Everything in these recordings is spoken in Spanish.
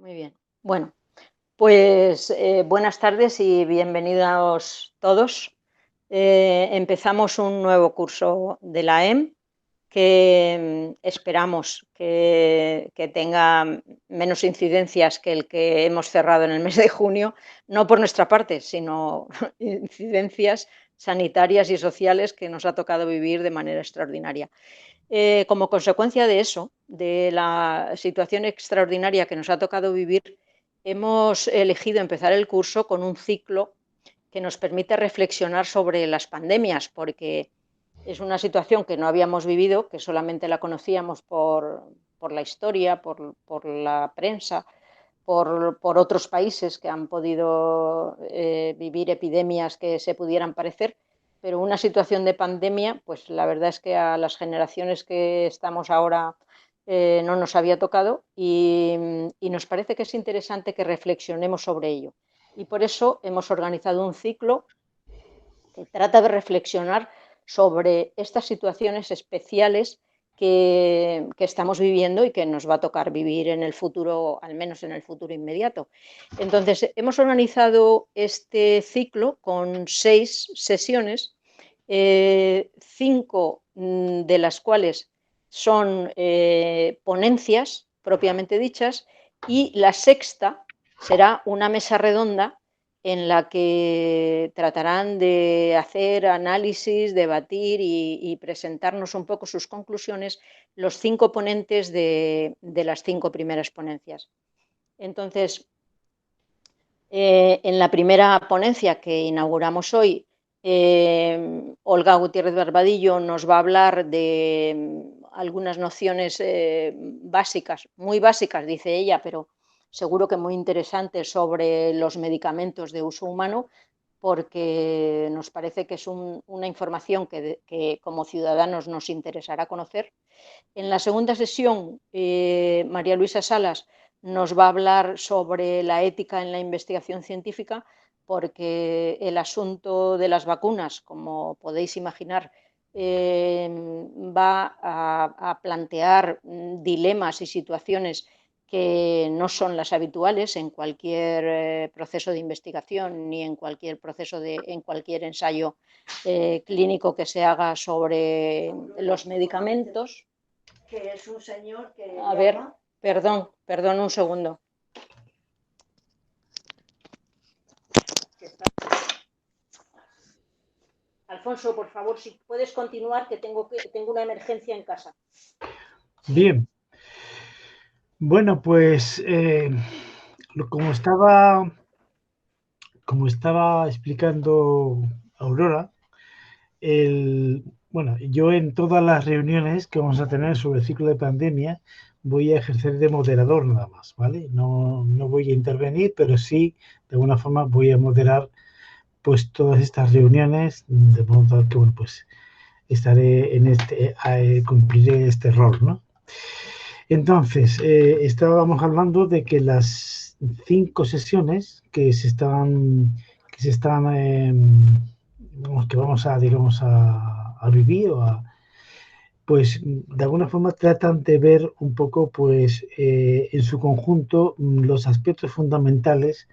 Muy bien. Bueno, pues buenas tardes y bienvenidos todos. Empezamos un nuevo curso de la EM que esperamos que tenga menos incidencias que el que hemos cerrado en el mes de junio, no por nuestra parte, sino incidencias sanitarias y sociales que nos ha tocado vivir de manera extraordinaria. Como consecuencia de eso, de la situación extraordinaria que nos ha tocado vivir, hemos elegido empezar el curso con un ciclo que nos permite reflexionar sobre las pandemias, porque es una situación que no habíamos vivido, que solamente la conocíamos por la historia, por la prensa, por otros países que han podido vivir epidemias que se pudieran parecer, pero una situación de pandemia, pues la verdad es que a las generaciones que estamos ahora no nos había tocado y nos parece que es interesante que reflexionemos sobre ello. Y por eso hemos organizado un ciclo que trata de reflexionar sobre estas situaciones especiales que estamos viviendo y que nos va a tocar vivir en el futuro, al menos en el futuro inmediato. Entonces, hemos organizado este ciclo con 6 sesiones, 5 de las cuales son ponencias propiamente dichas, y la sexta será una mesa redonda en la que tratarán de hacer análisis, debatir y presentarnos un poco sus conclusiones los 5 ponentes de las 5 primeras ponencias. Entonces, en la primera ponencia que inauguramos hoy, Olga Gutiérrez Barbadillo nos va a hablar de algunas nociones básicas, muy básicas, dice ella, pero seguro que muy interesantes sobre los medicamentos de uso humano, porque nos parece que es una información que como ciudadanos nos interesará conocer. En la segunda sesión, María Luisa Salas nos va a hablar sobre la ética en la investigación científica, porque el asunto de las vacunas, como podéis imaginar, va a plantear dilemas y situaciones que no son las habituales en cualquier proceso de investigación ni en cualquier en cualquier ensayo clínico que se haga sobre los medicamentos. Que es un señor que A ver, perdón un segundo. Alfonso, por favor, si puedes continuar, que tengo una emergencia en casa. Bien. Bueno, pues como estaba explicando Aurora, bueno, yo en todas las reuniones que vamos a tener sobre el ciclo de pandemia voy a ejercer de moderador nada más, ¿vale? No voy a intervenir, pero sí, de alguna forma voy a moderar pues todas estas reuniones, de modo que, bueno, pues estaré cumpliré este rol, ¿no? Entonces, estábamos hablando de que las 5 sesiones que vamos a, digamos, a vivir pues de alguna forma tratan de ver un poco, pues, en su conjunto los aspectos fundamentales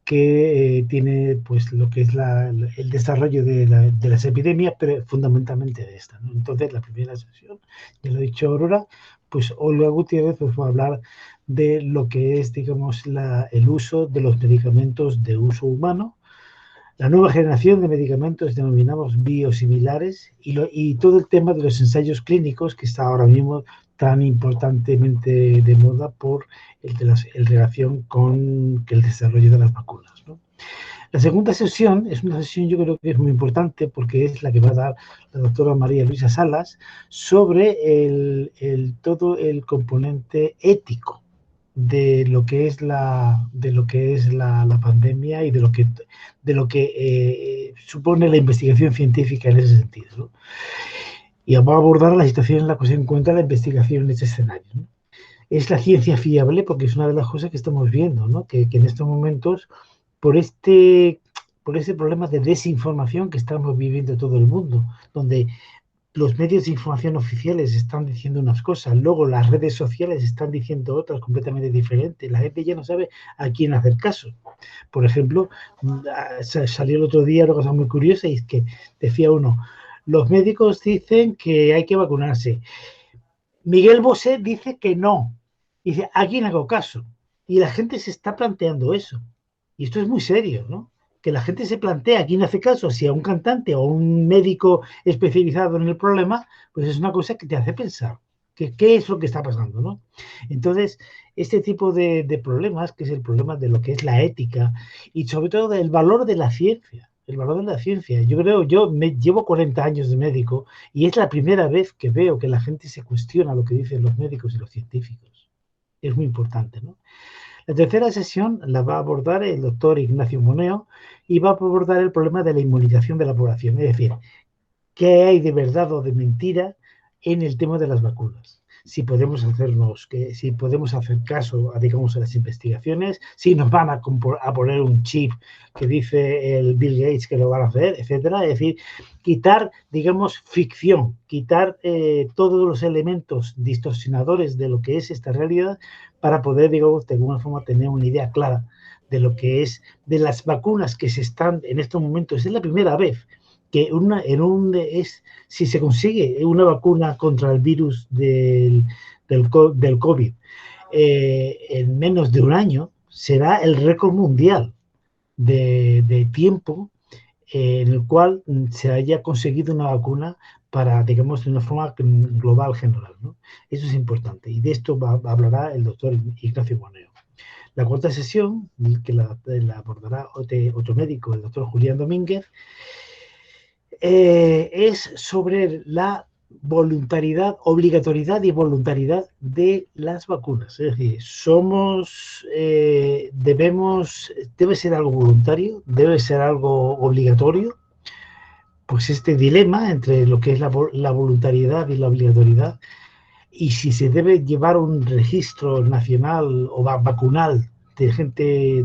que tiene, pues, lo que es el desarrollo de las epidemias, pero fundamentalmente de esta, ¿no? Entonces, la primera sesión, ya lo ha dicho Aurora, pues Olga Gutiérrez nos va a hablar de lo que es, digamos, el uso de los medicamentos de uso humano, la nueva generación de medicamentos denominados biosimilares y todo el tema de los ensayos clínicos que está ahora mismo tan importantemente de moda por el relación con el desarrollo de las vacunas, ¿no? La segunda sesión es una sesión, yo creo que es muy importante porque es la que va a dar la doctora María Luisa Salas sobre todo el componente ético de lo que es la pandemia y de lo que supone la investigación científica en ese sentido, ¿no? Y vamos a abordar la situación en la que se encuentra la investigación en este escenario, ¿no? Es la ciencia fiable porque es una de las cosas que estamos viendo, ¿no? Que en estos momentos, por ese problema de desinformación que estamos viviendo todo el mundo, donde los medios de información oficiales están diciendo unas cosas, luego las redes sociales están diciendo otras completamente diferentes. La gente ya no sabe a quién hacer caso. Por ejemplo, salió el otro día una cosa muy curiosa y es que decía uno, los médicos dicen que hay que vacunarse. Miguel Bosé dice que no. Dice, ¿a quién hago caso? Y la gente se está planteando eso. Y esto es muy serio, ¿no? Que la gente se plantea a quién hace caso, si a un cantante o a un médico especializado en el problema, pues es una cosa que te hace pensar. ¿Qué es lo que está pasando, no? Entonces, este tipo de problemas, que es el problema de lo que es la ética y sobre todo del valor de la ciencia, el valor de la ciencia. Llevo 40 años de médico y es la primera vez que veo que la gente se cuestiona lo que dicen los médicos y los científicos. Es muy importante, ¿no? La tercera sesión la va a abordar el doctor Ignacio Moneo y va a abordar el problema de la inmunización de la población, es decir, qué hay de verdad o de mentira en el tema de las vacunas. Si podemos hacer caso a, digamos, a las investigaciones, si nos van a poner un chip que dice el Bill Gates que lo van a hacer, etcétera. Es decir, quitar, digamos, ficción, quitar todos los elementos distorsionadores de lo que es esta realidad para poder, digamos, de alguna forma tener una idea clara de lo que es, de las vacunas que se están en estos momentos. Es la primera vez que si se consigue una vacuna contra el virus del COVID en menos de un año, será el récord mundial de tiempo en el cual se haya conseguido una vacuna para, digamos, de una forma global general, ¿no? Eso es importante y de esto hablará el doctor Ignacio Moneo. La cuarta sesión, que la abordará otro médico, el doctor Julián Domínguez, es sobre la obligatoriedad y voluntariedad de las vacunas. Es decir, debe ser algo voluntario, debe ser algo obligatorio. Pues este dilema entre lo que es la voluntariedad y la obligatoriedad, y si se debe llevar un registro nacional o vacunal de gente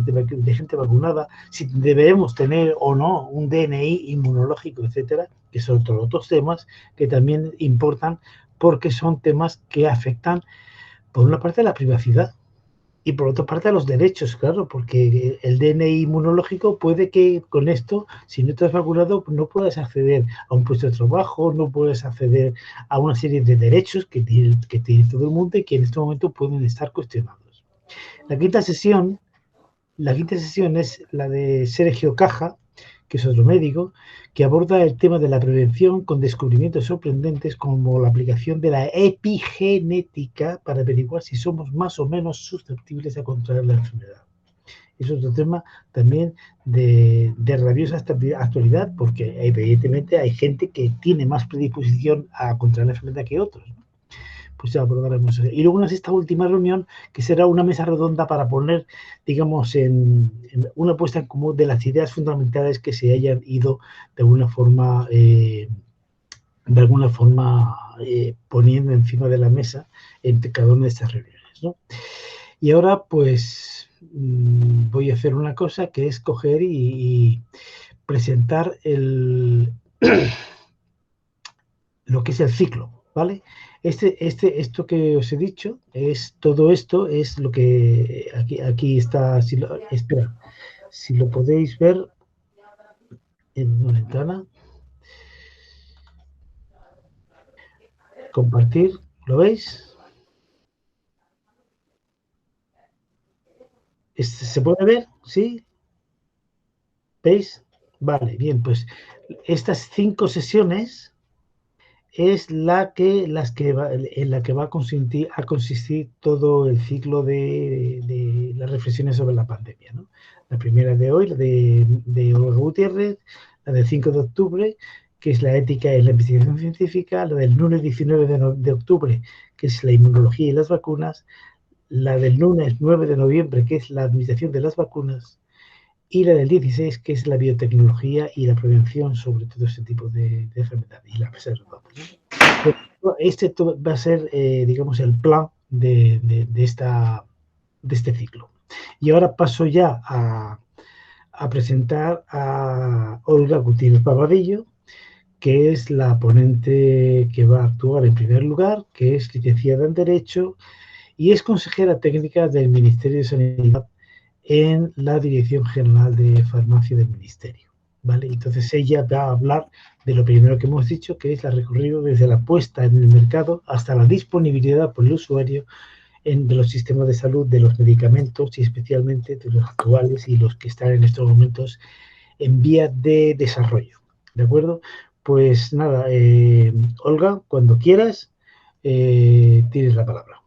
vacunada, si debemos tener o no un DNI inmunológico, etcétera, que son otros temas que también importan porque son temas que afectan, por una parte, a la privacidad y por otra parte a los derechos, claro, porque el DNI inmunológico puede que con esto, si no estás vacunado, no puedas acceder a un puesto de trabajo, no puedes acceder a una serie de derechos que tiene todo el mundo y que en este momento pueden estar cuestionados. La quinta sesión es la de Sergio Caja, que es otro médico, que aborda el tema de la prevención con descubrimientos sorprendentes como la aplicación de la epigenética para averiguar si somos más o menos susceptibles a contraer la enfermedad. Es otro tema también de rabiosa actualidad, porque evidentemente hay gente que tiene más predisposición a contraer la enfermedad que otros, ¿no? Pues ya abordaremos eso. Y luego esta última reunión, que será una mesa redonda para poner, digamos, en una puesta en común de las ideas fundamentales que se hayan ido de alguna forma poniendo encima de la mesa entre cada una de estas reuniones, ¿no? Y ahora, pues, voy a hacer una cosa que es coger y presentar lo que es el ciclo, ¿vale? Esto que os he dicho, todo esto es lo que aquí está. Espera, si lo podéis ver en una ventana, compartir, ¿lo veis? ¿Se puede ver? ¿Sí? ¿Veis? Vale, bien, pues estas 5 sesiones es en la que va a consistir todo el ciclo de las reflexiones sobre la pandemia, ¿no? La primera de hoy, la de Olga Gutiérrez, la del 5 de octubre, que es la ética y la investigación científica, la del lunes 19 de octubre, que es la inmunología y las vacunas, la del lunes 9 de noviembre, que es la administración de las vacunas, y la del 16, que es la biotecnología y la prevención sobre todo ese tipo de enfermedades y la reserva, ¿no? Este va a ser, digamos, el plan de este ciclo. Y ahora paso ya a presentar a Olga Gutiérrez Parvadillo, que es la ponente que va a actuar en primer lugar, que es licenciada en Derecho y es consejera técnica del Ministerio de Sanidad en la Dirección General de Farmacia del Ministerio. ¿Vale? Entonces ella va a hablar de lo primero que hemos dicho, que es el recorrido desde la puesta en el mercado hasta la disponibilidad por el usuario de los sistemas de salud, de los medicamentos y especialmente de los actuales y los que están en estos momentos en vía de desarrollo. ¿De acuerdo? Pues nada, Olga, cuando quieras, tienes la palabra.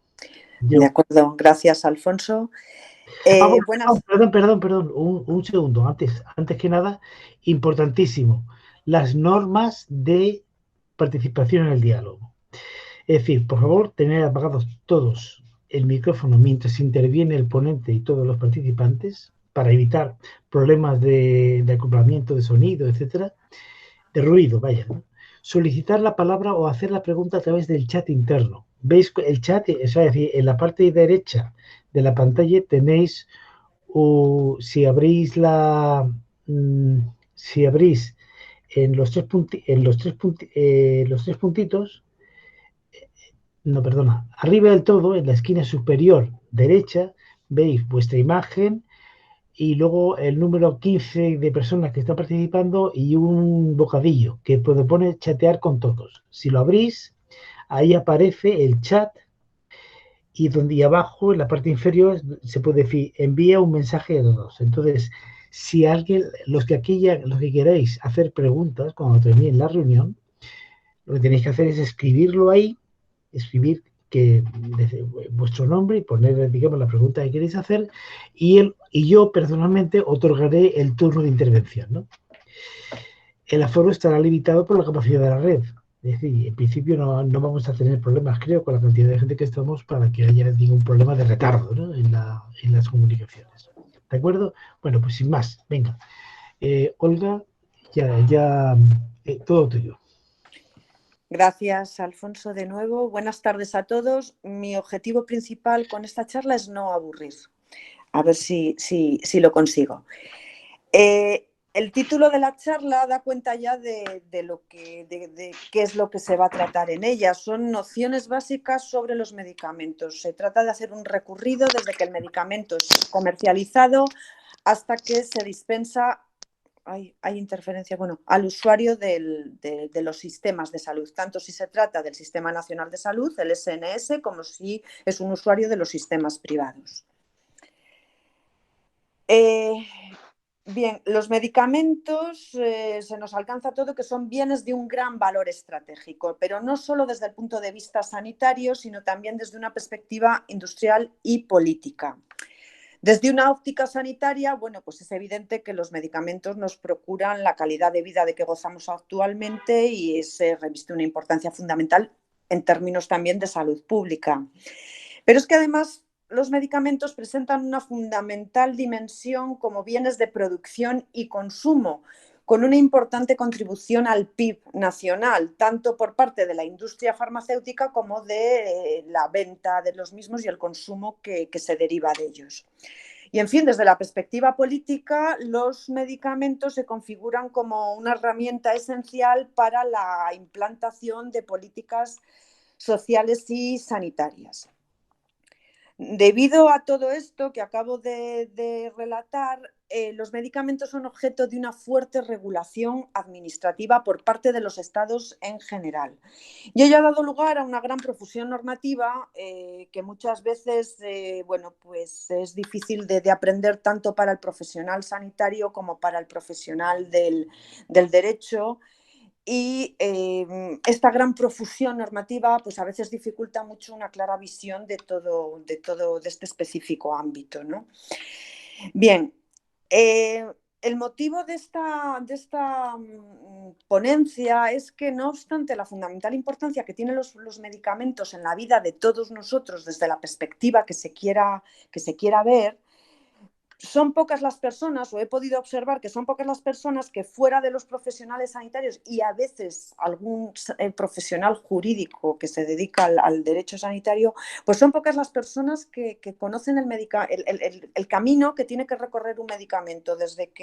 De acuerdo, gracias, Alfonso. Bueno, perdón, un segundo. Antes que nada, importantísimo, las normas de participación en el diálogo. Es decir, por favor, tener apagados todos el micrófono mientras interviene el ponente y todos los participantes para evitar problemas de acoplamiento de sonido, etcétera, de ruido, vaya, ¿no? Solicitar la palabra o hacer la pregunta a través del chat interno. ¿Veis el chat? Es decir, en la parte derecha de la pantalla tenéis, si abrís si abrís en los tres puntitos, no, perdona, arriba del todo, en la esquina superior derecha, veis vuestra imagen y luego el número 15 de personas que están participando y un bocadillo que pone chatear con todos. Si lo abrís, ahí aparece el chat y donde abajo, en la parte inferior, se puede decir envía un mensaje a todos. Entonces, si alguien, los que queráis hacer preguntas cuando termine la reunión, lo que tenéis que hacer es escribirlo ahí, escribir que desde vuestro nombre y poner, digamos, la pregunta que queréis hacer y yo personalmente otorgaré el turno de intervención, ¿no? El aforo estará limitado por la capacidad de la red. Es decir, en principio no vamos a tener problemas, creo, con la cantidad de gente que estamos para que haya ningún problema de retardo, ¿no? en las comunicaciones. ¿De acuerdo? Bueno, pues sin más, venga. Olga, ya todo tuyo. Gracias, Alfonso, de nuevo. Buenas tardes a todos. Mi objetivo principal con esta charla es no aburrir. A ver si lo consigo. El título de la charla da cuenta ya de qué es lo que se va a tratar en ella. Son nociones básicas sobre los medicamentos. Se trata de hacer un recorrido desde que el medicamento es comercializado hasta que se dispensa, hay interferencia, al usuario de los sistemas de salud, tanto si se trata del Sistema Nacional de Salud, el SNS, como si es un usuario de los sistemas privados. Bien, los medicamentos se nos alcanza todo que son bienes de un gran valor estratégico, pero no solo desde el punto de vista sanitario, sino también desde una perspectiva industrial y política. Desde una óptica sanitaria, pues es evidente que los medicamentos nos procuran la calidad de vida de que gozamos actualmente y se reviste una importancia fundamental en términos también de salud pública. Pero es que además los medicamentos presentan una fundamental dimensión como bienes de producción y consumo, con una importante contribución al PIB nacional, tanto por parte de la industria farmacéutica como de la venta de los mismos y el consumo que se deriva de ellos. Y, en fin, desde la perspectiva política, los medicamentos se configuran como una herramienta esencial para la implantación de políticas sociales y sanitarias. Debido a todo esto que acabo de relatar, los medicamentos son objeto de una fuerte regulación administrativa por parte de los estados en general. Y ello ha dado lugar a una gran profusión normativa que muchas veces pues es difícil de aprender tanto para el profesional sanitario como para el profesional del derecho. Y esta gran profusión normativa pues a veces dificulta mucho una clara visión de este específico ámbito, ¿no? Bien, el motivo de esta ponencia es que, no obstante la fundamental importancia que tienen los medicamentos en la vida de todos nosotros desde la perspectiva que se quiera ver, son pocas las personas, o he podido observar que son pocas las personas que fuera de los profesionales sanitarios y a veces algún profesional jurídico que se dedica al derecho sanitario, pues son pocas las personas que conocen el camino que tiene que recorrer un medicamento desde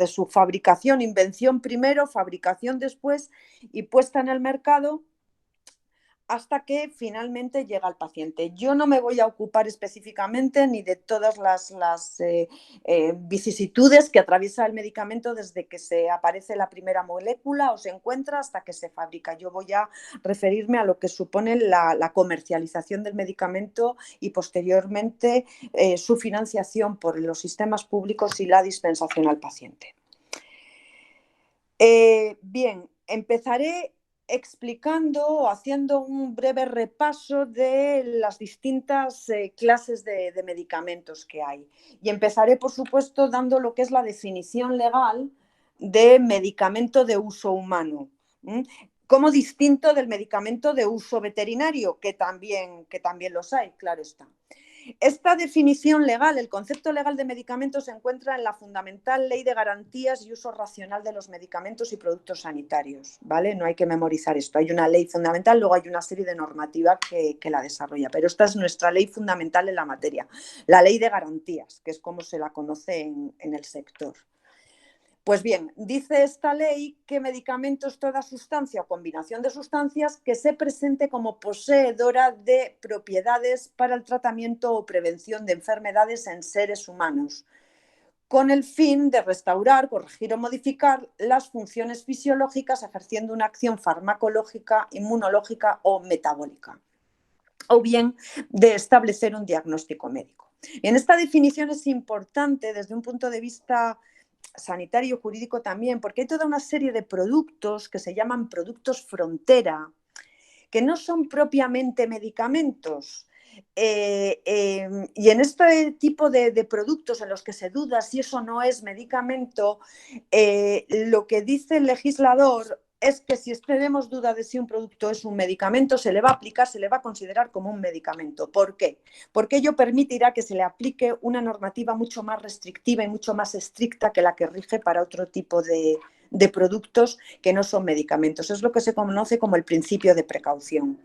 su fabricación, invención primero, fabricación después y puesta en el mercado, hasta que finalmente llega al paciente. Yo no me voy a ocupar específicamente ni de todas las vicisitudes que atraviesa el medicamento desde que se aparece la primera molécula o se encuentra hasta que se fabrica. Yo voy a referirme a lo que supone la comercialización del medicamento y posteriormente su financiación por los sistemas públicos y la dispensación al paciente. Bien, empezaré explicando o haciendo un breve repaso de las distintas clases de medicamentos que hay. Y empezaré, por supuesto, dando lo que es la definición legal de medicamento de uso humano, como distinto del medicamento de uso veterinario, que también los hay, claro está. Esta definición legal, el concepto legal de medicamento, se encuentra en la fundamental Ley de Garantías y Uso Racional de los Medicamentos y Productos Sanitarios, ¿vale? No hay que memorizar esto. Hay una ley fundamental, luego hay una serie de normativa que la desarrolla, pero esta es nuestra ley fundamental en la materia, la Ley de Garantías, que es como se la conoce en el sector. Pues bien, dice esta ley que medicamento es toda sustancia o combinación de sustancias que se presente como poseedora de propiedades para el tratamiento o prevención de enfermedades en seres humanos, con el fin de restaurar, corregir o modificar las funciones fisiológicas ejerciendo una acción farmacológica, inmunológica o metabólica, o bien de establecer un diagnóstico médico. En esta definición es importante desde un punto de vista sanitario, jurídico también, porque hay toda una serie de productos que se llaman productos frontera, que no son propiamente medicamentos. Y en este tipo de productos en los que se duda si eso no es medicamento, lo que dice el legislador es que si tenemos duda de si un producto es un medicamento, se le va a aplicar, se le va a considerar como un medicamento. ¿Por qué? Porque ello permitirá que se le aplique una normativa mucho más restrictiva y mucho más estricta que la que rige para otro tipo de productos que no son medicamentos. Es lo que se conoce como el principio de precaución.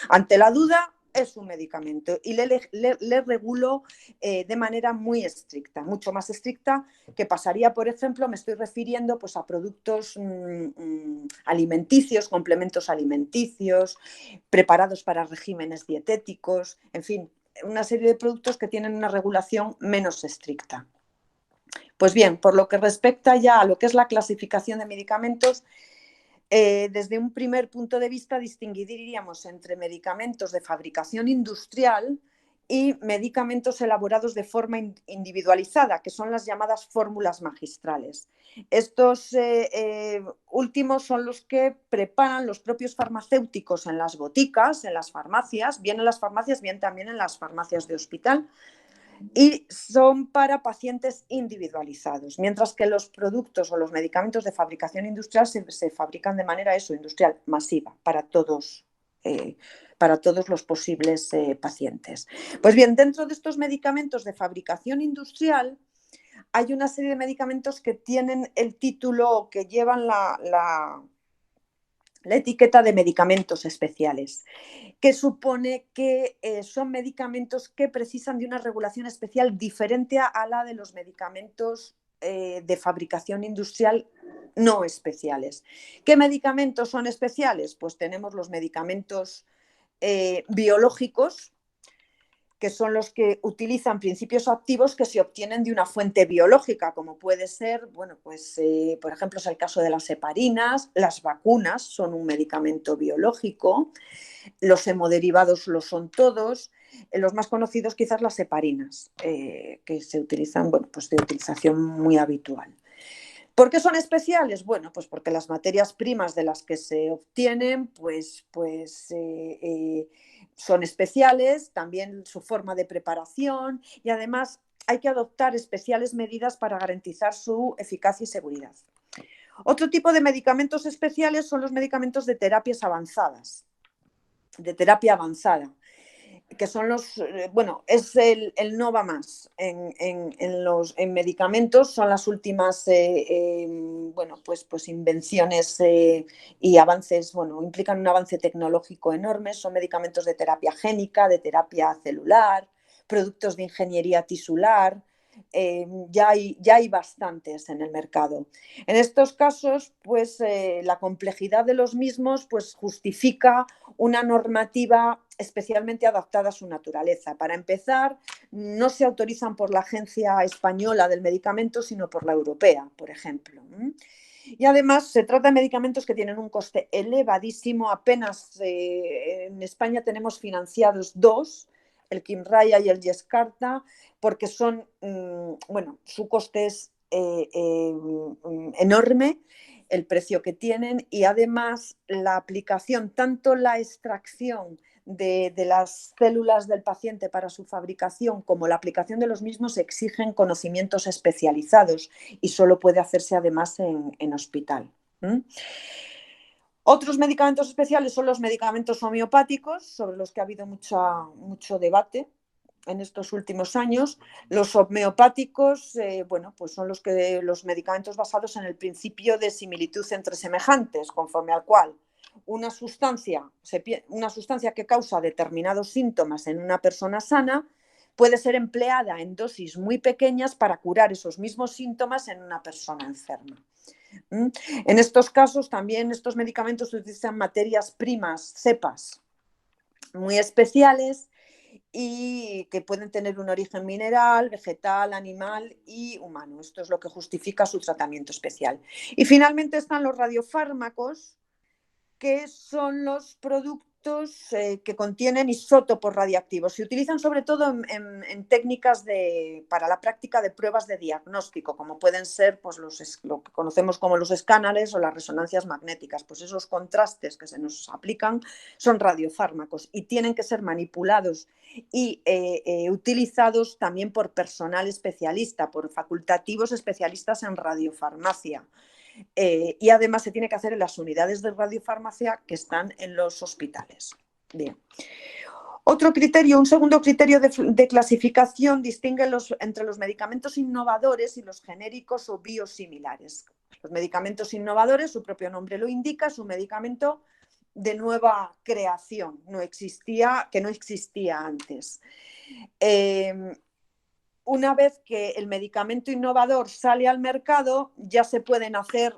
Ante la duda, es un medicamento y le regulo de manera muy estricta, mucho más estricta que pasaría, por ejemplo, me estoy refiriendo pues, a productos alimenticios, complementos alimenticios, preparados para regímenes dietéticos, en fin, una serie de productos que tienen una regulación menos estricta. Pues bien, por lo que respecta ya a lo que es la clasificación de medicamentos, desde un primer punto de vista distinguiríamos entre medicamentos de fabricación industrial y medicamentos elaborados de forma individualizada, que son las llamadas fórmulas magistrales. Estos últimos son los que preparan los propios farmacéuticos en las boticas, en las farmacias, bien en las farmacias, bien también en las farmacias de hospital, y son para pacientes individualizados, mientras que los productos o los medicamentos de fabricación industrial se fabrican de manera industrial, masiva, para todos los posibles pacientes. Pues bien, dentro de estos medicamentos de fabricación industrial hay una serie de medicamentos que tienen el título, que llevan la etiqueta de medicamentos especiales, que supone que son medicamentos que precisan de una regulación especial diferente a la de los medicamentos de fabricación industrial no especiales. ¿Qué medicamentos son especiales? Pues tenemos los medicamentos biológicos, que son los que utilizan principios activos que se obtienen de una fuente biológica, como puede ser, por ejemplo, es el caso de las heparinas. Las vacunas son un medicamento biológico, los hemoderivados lo son todos, los más conocidos quizás las heparinas, que se utilizan, de utilización muy habitual. ¿Por qué son especiales? Bueno, pues porque las materias primas de las que se obtienen, son especiales, también su forma de preparación, y además hay que adoptar especiales medidas para garantizar su eficacia y seguridad. Otro tipo de medicamentos especiales son los medicamentos de terapias avanzadas, de terapia avanzada, que son bueno, es el no va más en medicamentos, son las últimas bueno, pues invenciones y avances, bueno, implican un avance tecnológico enorme, son medicamentos de terapia génica, de terapia celular, productos de ingeniería tisular, ya hay bastantes en el mercado. En estos casos, pues la complejidad de los mismos pues, justifica una normativa especialmente adaptada a su naturaleza. Para empezar, no se autorizan por la Agencia Española del Medicamento, sino por la Europea, por ejemplo. Y además se trata de medicamentos que tienen un coste elevadísimo. Apenas en España tenemos financiados dos, el Kymriah y el Yescarta, porque son, bueno, su coste es enorme, el precio que tienen, y además la aplicación, tanto la extracción de las células del paciente para su fabricación como la aplicación de los mismos exigen conocimientos especializados y solo puede hacerse además en hospital. Otros medicamentos especiales son los medicamentos homeopáticos, sobre los que ha habido mucho debate en estos últimos años. Los homeopáticos, bueno, pues son los medicamentos basados en el principio de similitud entre semejantes, conforme al cual una sustancia que causa determinados síntomas en una persona sana puede ser empleada en dosis muy pequeñas para curar esos mismos síntomas en una persona enferma. En estos casos también estos medicamentos utilizan materias primas, cepas, muy especiales y que pueden tener un origen mineral, vegetal, animal y humano. Esto es lo que justifica su tratamiento especial. Y finalmente están los radiofármacos, que son los productos que contienen isótopos radiactivos. Se utilizan sobre todo en técnicas para la práctica de pruebas de diagnóstico, como pueden ser pues, lo que conocemos como los escáneres o las resonancias magnéticas. Pues esos contrastes que se nos aplican son radiofármacos y tienen que ser manipulados y utilizados también por personal especialista, por facultativos especialistas en radiofarmacia. Y además se tiene que hacer en las unidades de radiofarmacia que están en los hospitales. Bien. Un segundo criterio de clasificación distingue entre los medicamentos innovadores y los genéricos o biosimilares. Los medicamentos innovadores, su propio nombre lo indica, es un medicamento de nueva creación, que no existía antes. Una vez que el medicamento innovador sale al mercado, ya se pueden hacer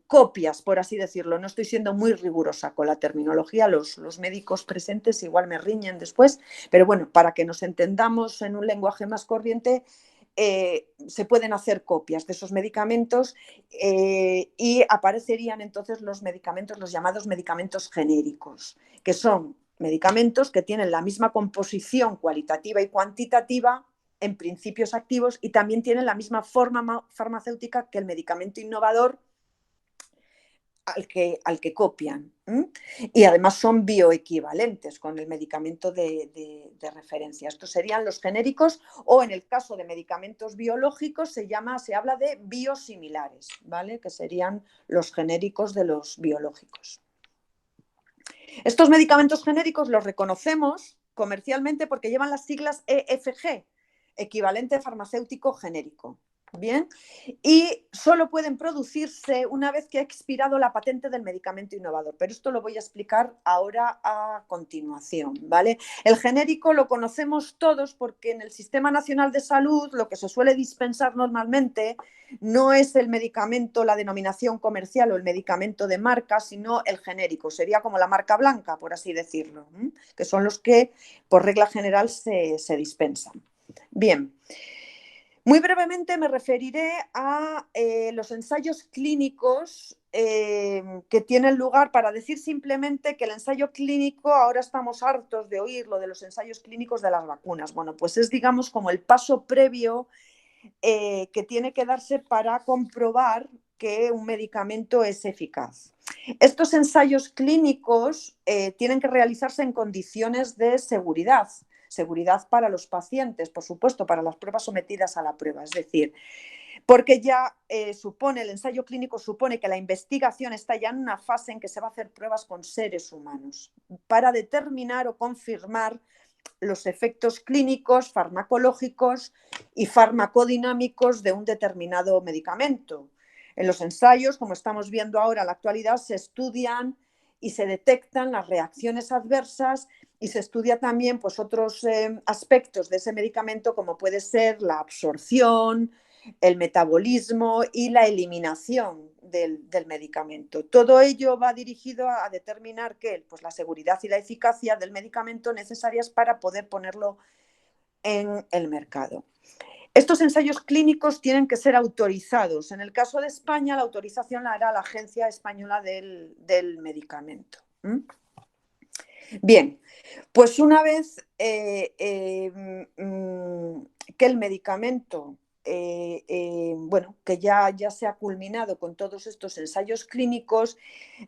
copias, por así decirlo. No estoy siendo muy rigurosa con la terminología, los médicos presentes igual me riñen después, pero bueno, para que nos entendamos en un lenguaje más corriente, se pueden hacer copias de esos medicamentos y aparecerían entonces los llamados medicamentos genéricos, que son medicamentos que tienen la misma composición cualitativa y cuantitativa en principios activos y también tienen la misma forma farmacéutica que el medicamento innovador al que copian. Y además son bioequivalentes con el medicamento de referencia. Estos serían los genéricos o en el caso de medicamentos biológicos se habla de biosimilares, ¿vale? Que serían los genéricos de los biológicos. Estos medicamentos genéricos los reconocemos comercialmente porque llevan las siglas EFG, equivalente farmacéutico genérico. Bien, y solo pueden producirse una vez que ha expirado la patente del medicamento innovador, pero esto lo voy a explicar ahora a continuación, ¿vale? El genérico lo conocemos todos porque en el Sistema Nacional de Salud lo que se suele dispensar normalmente no es el medicamento, la denominación comercial o el medicamento de marca, sino el genérico, sería como la marca blanca, por así decirlo, que son los que por regla general se dispensan. Bien. Muy brevemente me referiré a los ensayos clínicos que tienen lugar, para decir simplemente que el ensayo clínico, ahora estamos hartos de oír lo de los ensayos clínicos de las vacunas. Bueno, pues es, digamos, como el paso previo que tiene que darse para comprobar que un medicamento es eficaz. Estos ensayos clínicos tienen que realizarse en condiciones de seguridad para los pacientes, por supuesto, para las pruebas sometidas a la prueba. Es decir, porque ya el ensayo clínico supone que la investigación está ya en una fase en que se va a hacer pruebas con seres humanos para determinar o confirmar los efectos clínicos, farmacológicos y farmacodinámicos de un determinado medicamento. En los ensayos, como estamos viendo ahora en la actualidad, se estudian y se detectan las reacciones adversas y se estudia también pues, otros aspectos de ese medicamento, como puede ser la absorción, el metabolismo y la eliminación del medicamento. Todo ello va dirigido a determinar pues, la seguridad y la eficacia del medicamento necesarias para poder ponerlo en el mercado. Estos ensayos clínicos tienen que ser autorizados. En el caso de España, la autorización la hará la Agencia Española del Medicamento. Bien, pues una vez que el medicamento, bueno, que ya se ha culminado con todos estos ensayos clínicos,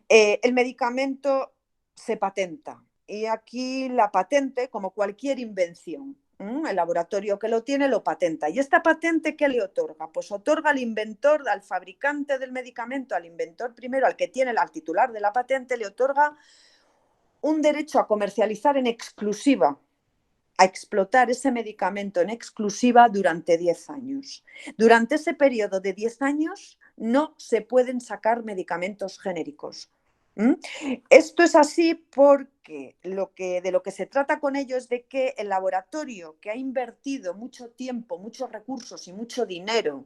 el medicamento se patenta. Y aquí la patente, como cualquier invención, el laboratorio que lo tiene lo patenta. ¿Y esta patente qué le otorga? Pues otorga al inventor, al fabricante del medicamento, al inventor primero, al que tiene, al titular de la patente, le otorga un derecho a comercializar en exclusiva, a explotar ese medicamento en exclusiva durante 10 años. Durante ese periodo de 10 años no se pueden sacar medicamentos genéricos. Esto es así porque de lo que se trata con ello es de que el laboratorio que ha invertido mucho tiempo, muchos recursos y mucho dinero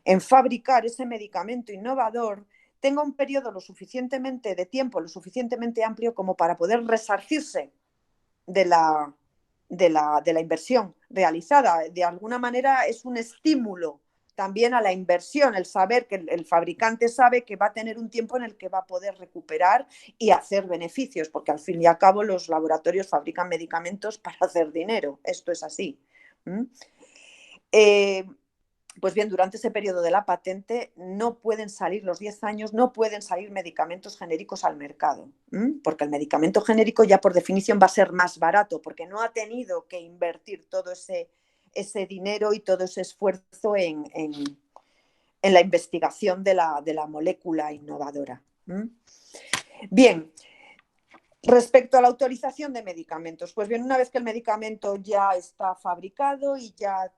en fabricar ese medicamento innovador tenga un periodo lo suficientemente de tiempo, lo suficientemente amplio como para poder resarcirse de la inversión realizada. De alguna manera es un estímulo también a la inversión, el saber que el fabricante sabe que va a tener un tiempo en el que va a poder recuperar y hacer beneficios, porque al fin y al cabo los laboratorios fabrican medicamentos para hacer dinero. Esto es así. Pues bien, durante ese periodo de la patente no pueden salir los 10 años, no pueden salir medicamentos genéricos al mercado, porque el medicamento genérico ya por definición va a ser más barato, porque no ha tenido que invertir todo ese dinero y todo ese esfuerzo en la investigación de la molécula innovadora. Bien, respecto a la autorización de medicamentos, pues bien, una vez que el medicamento ya está fabricado y ya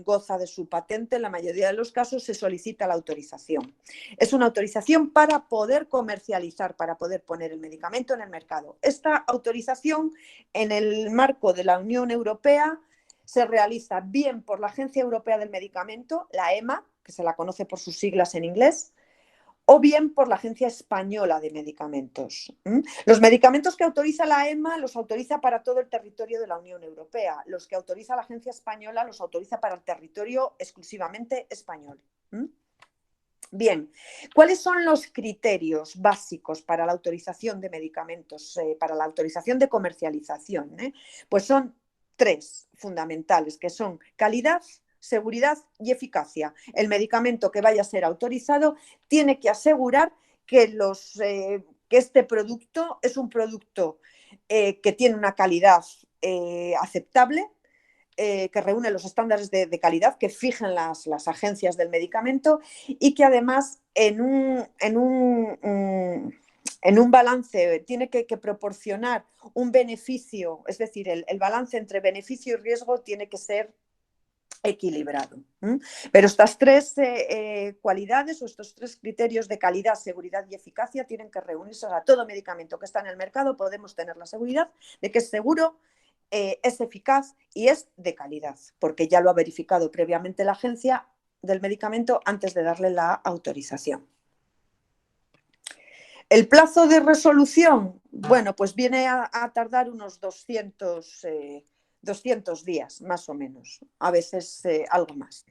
goza de su patente, en la mayoría de los casos se solicita la autorización. Es una autorización para poder comercializar, para poder poner el medicamento en el mercado. Esta autorización, en el marco de la Unión Europea, se realiza bien por la Agencia Europea del Medicamento, la EMA, que se la conoce por sus siglas en inglés, o bien por la Agencia Española de Medicamentos. Los medicamentos que autoriza la EMA los autoriza para todo el territorio de la Unión Europea. Los que autoriza la Agencia Española los autoriza para el territorio exclusivamente español. Bien, ¿cuáles son los criterios básicos para la autorización de medicamentos, para la autorización de comercialización? Pues son 3 fundamentales, que son calidad, seguridad y eficacia. El medicamento que vaya a ser autorizado tiene que asegurar que este producto es un producto que tiene una calidad aceptable, que reúne los estándares de calidad que fijan las agencias del medicamento y que además en un balance tiene que proporcionar un beneficio, es decir, el balance entre beneficio y riesgo tiene que ser equilibrado. Pero estas 3 cualidades o estos 3 criterios de calidad, seguridad y eficacia tienen que reunirse. A todo medicamento que está en el mercado podemos tener la seguridad de que es seguro, es eficaz y es de calidad, porque ya lo ha verificado previamente la agencia del medicamento antes de darle la autorización. El plazo de resolución, bueno, pues viene a tardar unos 200 días, más o menos, a veces algo más.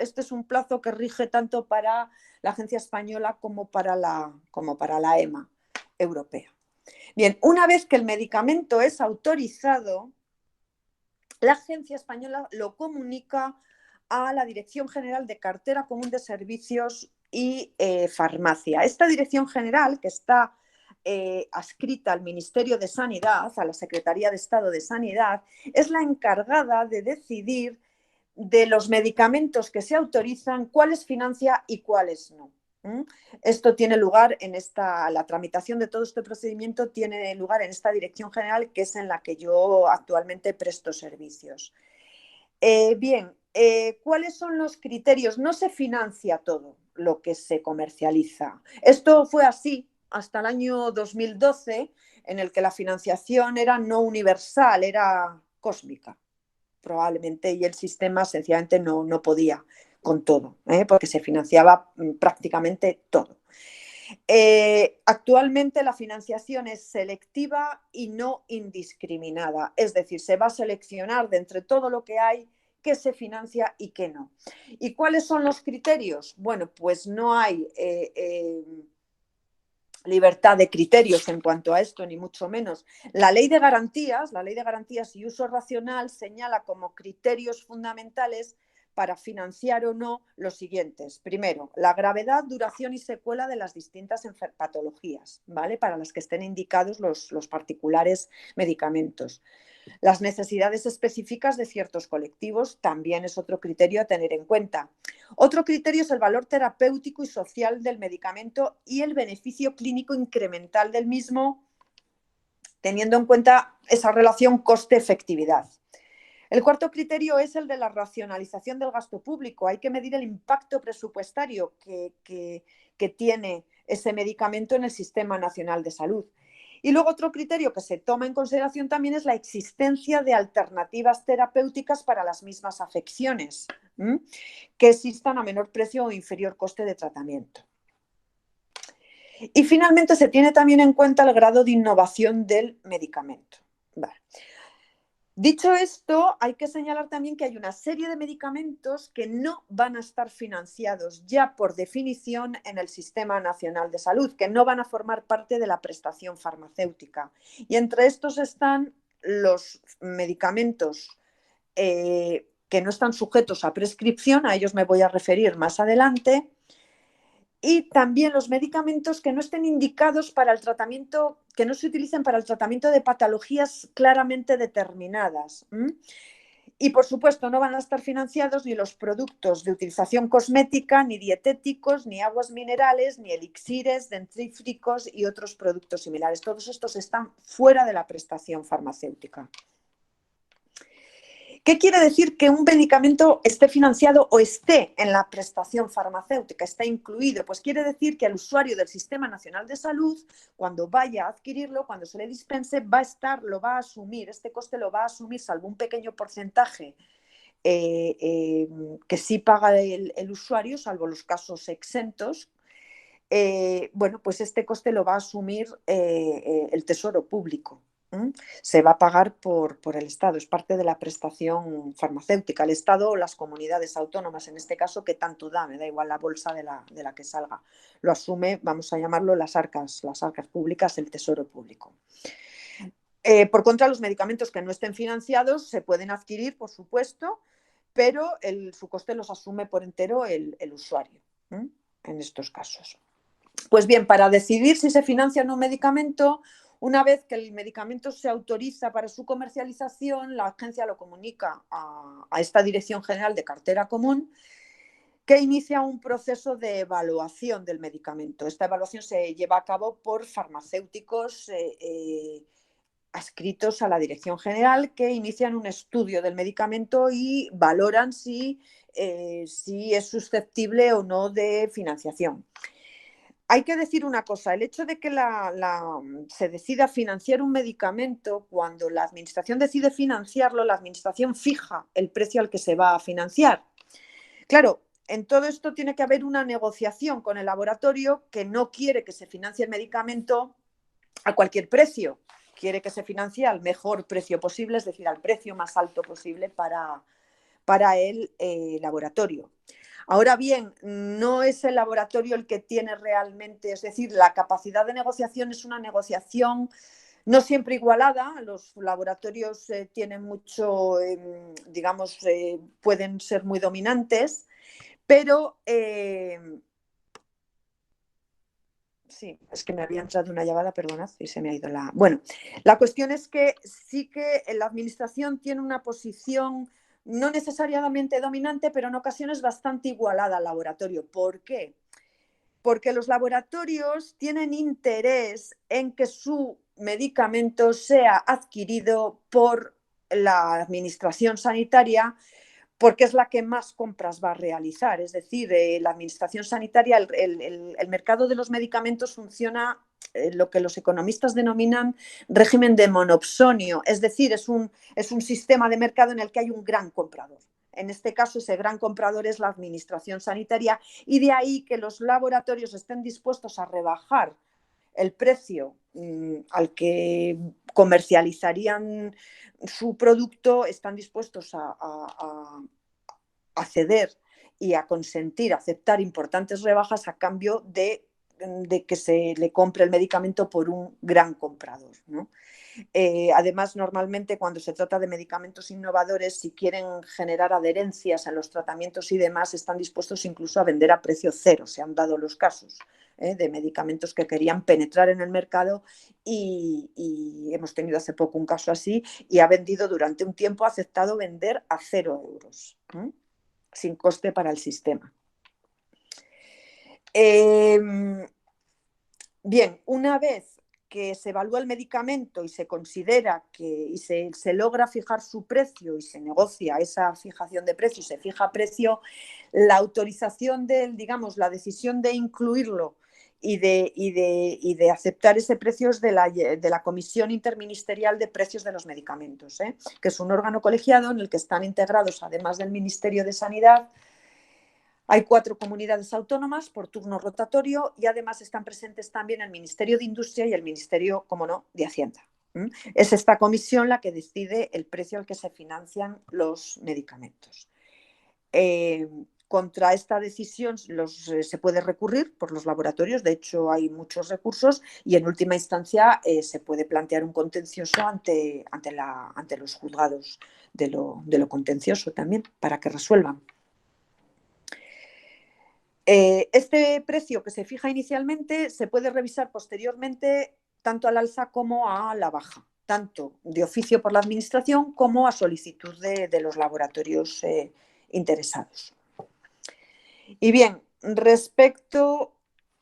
Este es un plazo que rige tanto para la Agencia Española como para la EMA europea. Bien, una vez que el medicamento es autorizado, la Agencia Española lo comunica a la Dirección General de Cartera Común de Servicios y Farmacia. Esta Dirección General, que está adscrita al Ministerio de Sanidad, a la Secretaría de Estado de Sanidad, es la encargada de decidir de los medicamentos que se autorizan, cuáles financia y cuáles no. Esto tiene lugar la tramitación de todo este procedimiento tiene lugar en esta dirección general, que es en la que yo actualmente presto servicios. Bien, ¿cuáles son los criterios? No se financia todo lo que se comercializa. Esto fue así hasta el año 2012, en el que la financiación era no universal, era cósmica, probablemente, y el sistema sencillamente no podía con todo, porque se financiaba prácticamente todo. Actualmente la financiación es selectiva y no indiscriminada, es decir, se va a seleccionar de entre todo lo que hay qué se financia y qué no. ¿Y cuáles son los criterios? Bueno, pues no hay libertad de criterios en cuanto a esto, ni mucho menos. La ley de garantías y uso racional señala como criterios fundamentales para financiar o no los siguientes. Primero, la gravedad, duración y secuela de las distintas patologías, ¿vale? Para las que estén indicados los particulares medicamentos. Las necesidades específicas de ciertos colectivos también es otro criterio a tener en cuenta. Otro criterio es el valor terapéutico y social del medicamento y el beneficio clínico incremental del mismo, teniendo en cuenta esa relación coste-efectividad. El cuarto criterio es el de la racionalización del gasto público. Hay que medir el impacto presupuestario que tiene ese medicamento en el Sistema Nacional de Salud. Y luego otro criterio que se toma en consideración también es la existencia de alternativas terapéuticas para las mismas afecciones, que existan a menor precio o inferior coste de tratamiento. Y finalmente se tiene también en cuenta el grado de innovación del medicamento. Vale. Dicho esto, hay que señalar también que hay una serie de medicamentos que no van a estar financiados ya por definición en el Sistema Nacional de Salud, que no van a formar parte de la prestación farmacéutica. Y entre estos están los medicamentos que no están sujetos a prescripción, a ellos me voy a referir más adelante, y también los medicamentos que no estén indicados para el tratamiento, que no se utilicen para el tratamiento de patologías claramente determinadas. Y, por supuesto, no van a estar financiados ni los productos de utilización cosmética, ni dietéticos, ni aguas minerales, ni elixires, dentífricos y otros productos similares. Todos estos están fuera de la prestación farmacéutica. ¿Qué quiere decir que un medicamento esté financiado o esté en la prestación farmacéutica, esté incluido? Pues quiere decir que el usuario del Sistema Nacional de Salud, cuando vaya a adquirirlo, cuando se le dispense, lo va a asumir, este coste lo va a asumir, salvo un pequeño porcentaje que sí paga el usuario, salvo los casos exentos. Bueno, pues este coste lo va a asumir el Tesoro Público. Se va a pagar por el Estado, es parte de la prestación farmacéutica. El Estado o las comunidades autónomas, en este caso, que tanto da, me da igual la bolsa de la que salga. Lo asume, vamos a llamarlo las arcas públicas, el Tesoro Público. Por contra, los medicamentos que no estén financiados se pueden adquirir, por supuesto, pero su coste los asume por entero el usuario, en estos casos. Pues bien, para decidir si se financia o no un medicamento, una vez que el medicamento se autoriza para su comercialización, la agencia lo comunica a esta Dirección General de Cartera Común, que inicia un proceso de evaluación del medicamento. Esta evaluación se lleva a cabo por farmacéuticos adscritos a la Dirección General, que inician un estudio del medicamento y valoran si es susceptible o no de financiación. Hay que decir una cosa, el hecho de que se decida financiar un medicamento, cuando la Administración decide financiarlo, la Administración fija el precio al que se va a financiar. Claro, en todo esto tiene que haber una negociación con el laboratorio que no quiere que se financie el medicamento a cualquier precio, quiere que se financie al mejor precio posible, es decir, al precio más alto posible para el laboratorio. Ahora bien, no es el laboratorio el que tiene realmente, es decir, la capacidad de negociación es una negociación no siempre igualada. Los laboratorios tienen mucho, digamos, pueden ser muy dominantes, pero sí, es que me había entrado una llamada, perdonad, y se me ha ido la... Bueno, la cuestión es que sí que la Administración tiene una posición no necesariamente dominante, pero en ocasiones bastante igualada al laboratorio. ¿Por qué? porque los laboratorios tienen interés en que su medicamento sea adquirido por la administración sanitaria, porque es la que más compras va a realizar. Es decir, la administración sanitaria, el mercado de los medicamentos funciona lo que los economistas denominan régimen de monopsonio, es decir, es un sistema de mercado en el que hay un gran comprador. En este caso, ese gran comprador es la administración sanitaria, y de ahí que los laboratorios estén dispuestos a rebajar el precio al que comercializarían su producto, están dispuestos a ceder y a consentir, a aceptar importantes rebajas a cambio de que se le compre el medicamento por un gran comprador, ¿no? Además, normalmente cuando se trata de medicamentos innovadores, si quieren generar adherencias en los tratamientos y demás, están dispuestos incluso a vender a precio cero. Se han dado los casos de medicamentos que querían penetrar en el mercado y hemos tenido hace poco un caso así, y ha vendido durante un tiempo, ha aceptado vender a 0 euros, sin coste para el sistema. Bien, una vez que se evalúa el medicamento y se considera que se logra fijar su precio y se negocia esa fijación de precio y se fija precio, la autorización la decisión de incluirlo y de aceptar ese precio es de la Comisión Interministerial de Precios de los Medicamentos, que es un órgano colegiado en el que están integrados, además del Ministerio de Sanidad, hay 4 comunidades autónomas por turno rotatorio, y además están presentes también el Ministerio de Industria y el Ministerio, como no, de Hacienda. Es esta comisión la que decide el precio al que se financian los medicamentos. Contra esta decisión se puede recurrir por los laboratorios, de hecho hay muchos recursos, y en última instancia se puede plantear un contencioso ante los juzgados de lo contencioso también, para que resuelvan. Este precio que se fija inicialmente se puede revisar posteriormente tanto al alza como a la baja, tanto de oficio por la Administración como a solicitud de los laboratorios interesados. Y bien, respecto,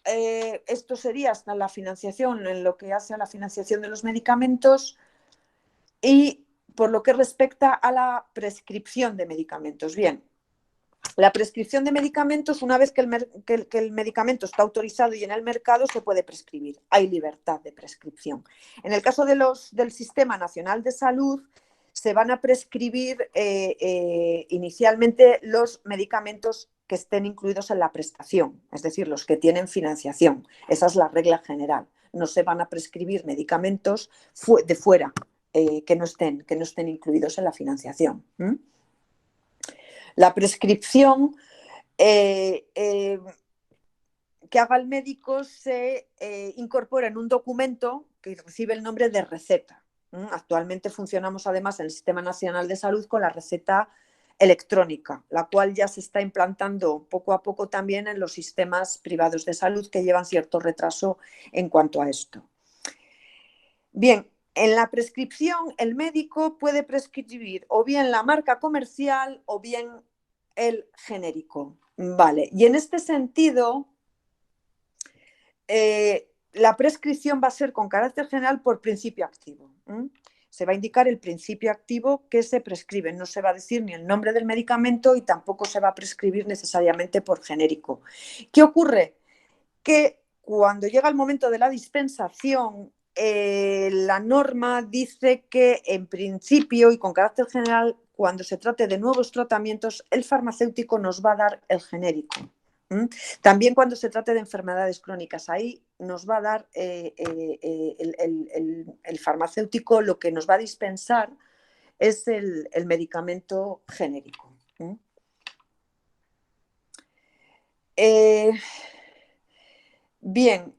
esto sería hasta la financiación, en lo que hace a la financiación de los medicamentos, y por lo que respecta a la prescripción de medicamentos. Bien, la prescripción de medicamentos, una vez que el medicamento está autorizado y en el mercado, se puede prescribir. Hay libertad de prescripción. En el caso del Sistema Nacional de Salud, se van a prescribir inicialmente los medicamentos que estén incluidos en la prestación, es decir, los que tienen financiación. Esa es la regla general. No se van a prescribir medicamentos de fuera que no estén incluidos en la financiación. La prescripción que haga el médico se incorpora en un documento que recibe el nombre de receta. Actualmente funcionamos además en el Sistema Nacional de Salud con la receta electrónica, la cual ya se está implantando poco a poco también en los sistemas privados de salud, que llevan cierto retraso en cuanto a esto. Bien, en la prescripción el médico puede prescribir o bien la marca comercial o bien el genérico. Vale, y en este sentido, la prescripción va a ser con carácter general por principio activo. Se va a indicar el principio activo que se prescribe. No se va a decir ni el nombre del medicamento y tampoco se va a prescribir necesariamente por genérico. ¿Qué ocurre? Que cuando llega el momento de la dispensación, la norma dice que en principio y con carácter general, cuando se trate de nuevos tratamientos, el farmacéutico nos va a dar el genérico. También cuando se trate de enfermedades crónicas, ahí nos va a dar el farmacéutico, lo que nos va a dispensar es el medicamento genérico. Bien,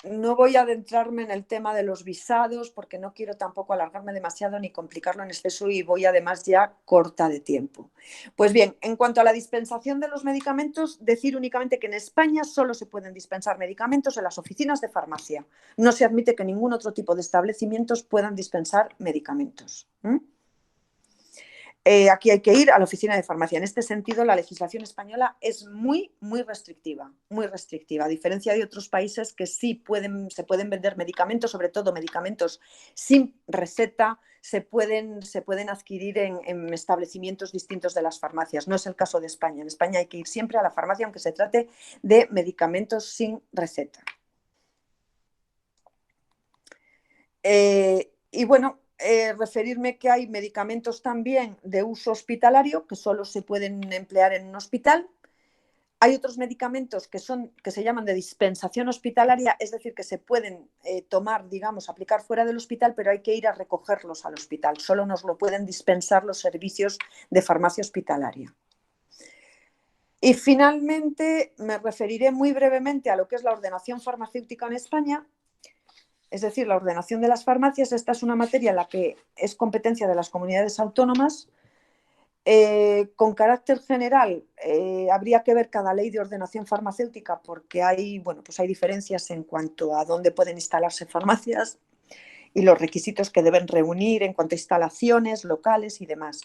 no voy a adentrarme en el tema de los visados porque no quiero tampoco alargarme demasiado ni complicarlo en exceso, y voy además ya corta de tiempo. Pues bien, en cuanto a la dispensación de los medicamentos, decir únicamente que en España solo se pueden dispensar medicamentos en las oficinas de farmacia. No se admite que ningún otro tipo de establecimientos puedan dispensar medicamentos. aquí hay que ir a la oficina de farmacia. En este sentido, la legislación española es muy, muy restrictiva, a diferencia de otros países que sí se pueden vender medicamentos, sobre todo medicamentos sin receta, se pueden adquirir en establecimientos distintos de las farmacias. No es el caso de España. En España hay que ir siempre a la farmacia, aunque se trate de medicamentos sin receta. Y bueno, referirme que hay medicamentos también de uso hospitalario que solo se pueden emplear en un hospital. Hay otros medicamentos que se llaman de dispensación hospitalaria, es decir, que se pueden tomar, digamos, aplicar fuera del hospital, pero hay que ir a recogerlos al hospital. Solo nos lo pueden dispensar los servicios de farmacia hospitalaria. Y finalmente me referiré muy brevemente a lo que es la ordenación farmacéutica en España. Es decir, la ordenación de las farmacias, esta es una materia en la que es competencia de las comunidades autónomas. Con carácter general, habría que ver cada ley de ordenación farmacéutica porque hay diferencias en cuanto a dónde pueden instalarse farmacias y los requisitos que deben reunir en cuanto a instalaciones locales y demás.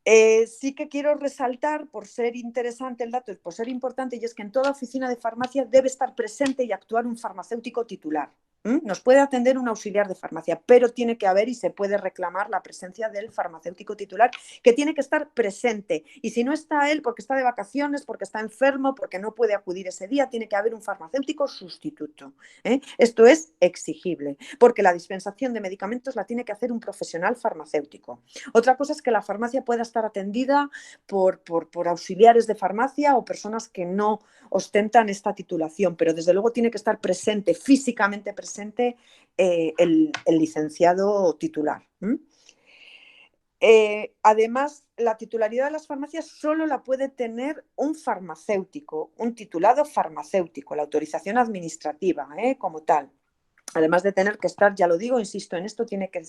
Sí que quiero resaltar, por ser interesante el dato y por ser importante, y es que en toda oficina de farmacia debe estar presente y actuar un farmacéutico titular. Nos puede atender un auxiliar de farmacia, pero tiene que haber y se puede reclamar la presencia del farmacéutico titular, que tiene que estar presente. Y si no está él, porque está de vacaciones, porque está enfermo, porque no puede acudir ese día, tiene que haber un farmacéutico sustituto. Esto es exigible, porque la dispensación de medicamentos la tiene que hacer un profesional farmacéutico. Otra cosa es que la farmacia pueda estar atendida por auxiliares de farmacia o personas que no ostentan esta titulación, pero desde luego tiene que estar presente, físicamente presente, el licenciado titular. Además, la titularidad de las farmacias solo la puede tener un farmacéutico, un titulado farmacéutico, la autorización administrativa, como tal. Además de tener que estar, ya lo digo, insisto en esto, tiene que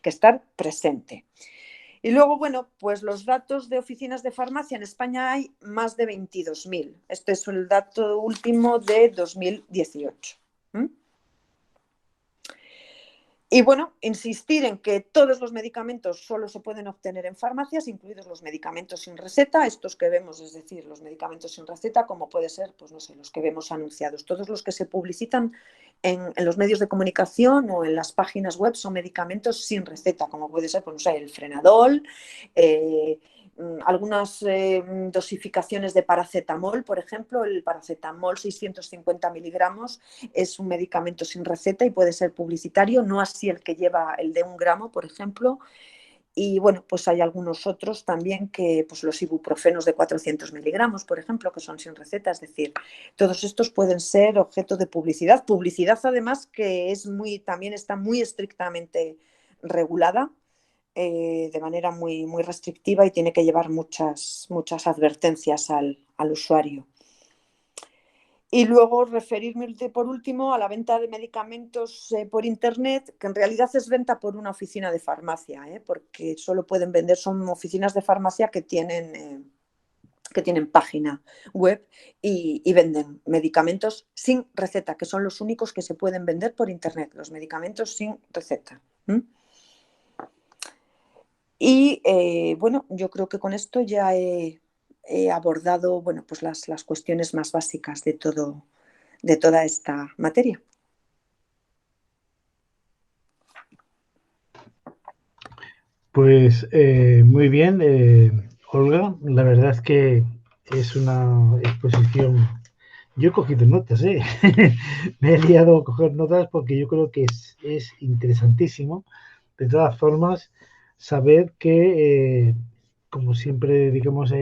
estar presente. Y luego, bueno, pues los datos de oficinas de farmacia en España hay más de 22.000. Este es el dato último de 2018. Y bueno, insistir en que todos los medicamentos solo se pueden obtener en farmacias, incluidos los medicamentos sin receta, estos que vemos, es decir, los medicamentos sin receta, como puede ser, pues no sé, los que vemos anunciados. Todos los que se publicitan en los medios de comunicación o en las páginas web son medicamentos sin receta, como puede ser, pues no sé, el Frenadol, algunas dosificaciones de paracetamol, por ejemplo, el paracetamol 650 miligramos es un medicamento sin receta y puede ser publicitario, no así el que lleva el de 1 gramo, por ejemplo. Y bueno, pues hay algunos otros también que, pues los ibuprofenos de 400 miligramos, por ejemplo, que son sin receta. Es decir, todos estos pueden ser objeto de publicidad. Publicidad, además, que también está muy estrictamente regulada, de manera muy, muy restrictiva y tiene que llevar muchas advertencias al usuario. Y luego referirme por último a la venta de medicamentos por internet, que en realidad es venta por una oficina de farmacia, porque solo pueden vender, son oficinas de farmacia que tienen página web y venden medicamentos sin receta, que son los únicos que se pueden vender por internet, los medicamentos sin receta. Y bueno, yo creo que con esto ya he abordado, bueno, pues las cuestiones más básicas de toda esta materia. Pues muy bien, Olga. La verdad es que es una exposición. Yo he cogido notas, me he liado a coger notas porque yo creo que es interesantísimo. De todas formas, saber que, como siempre, digamos,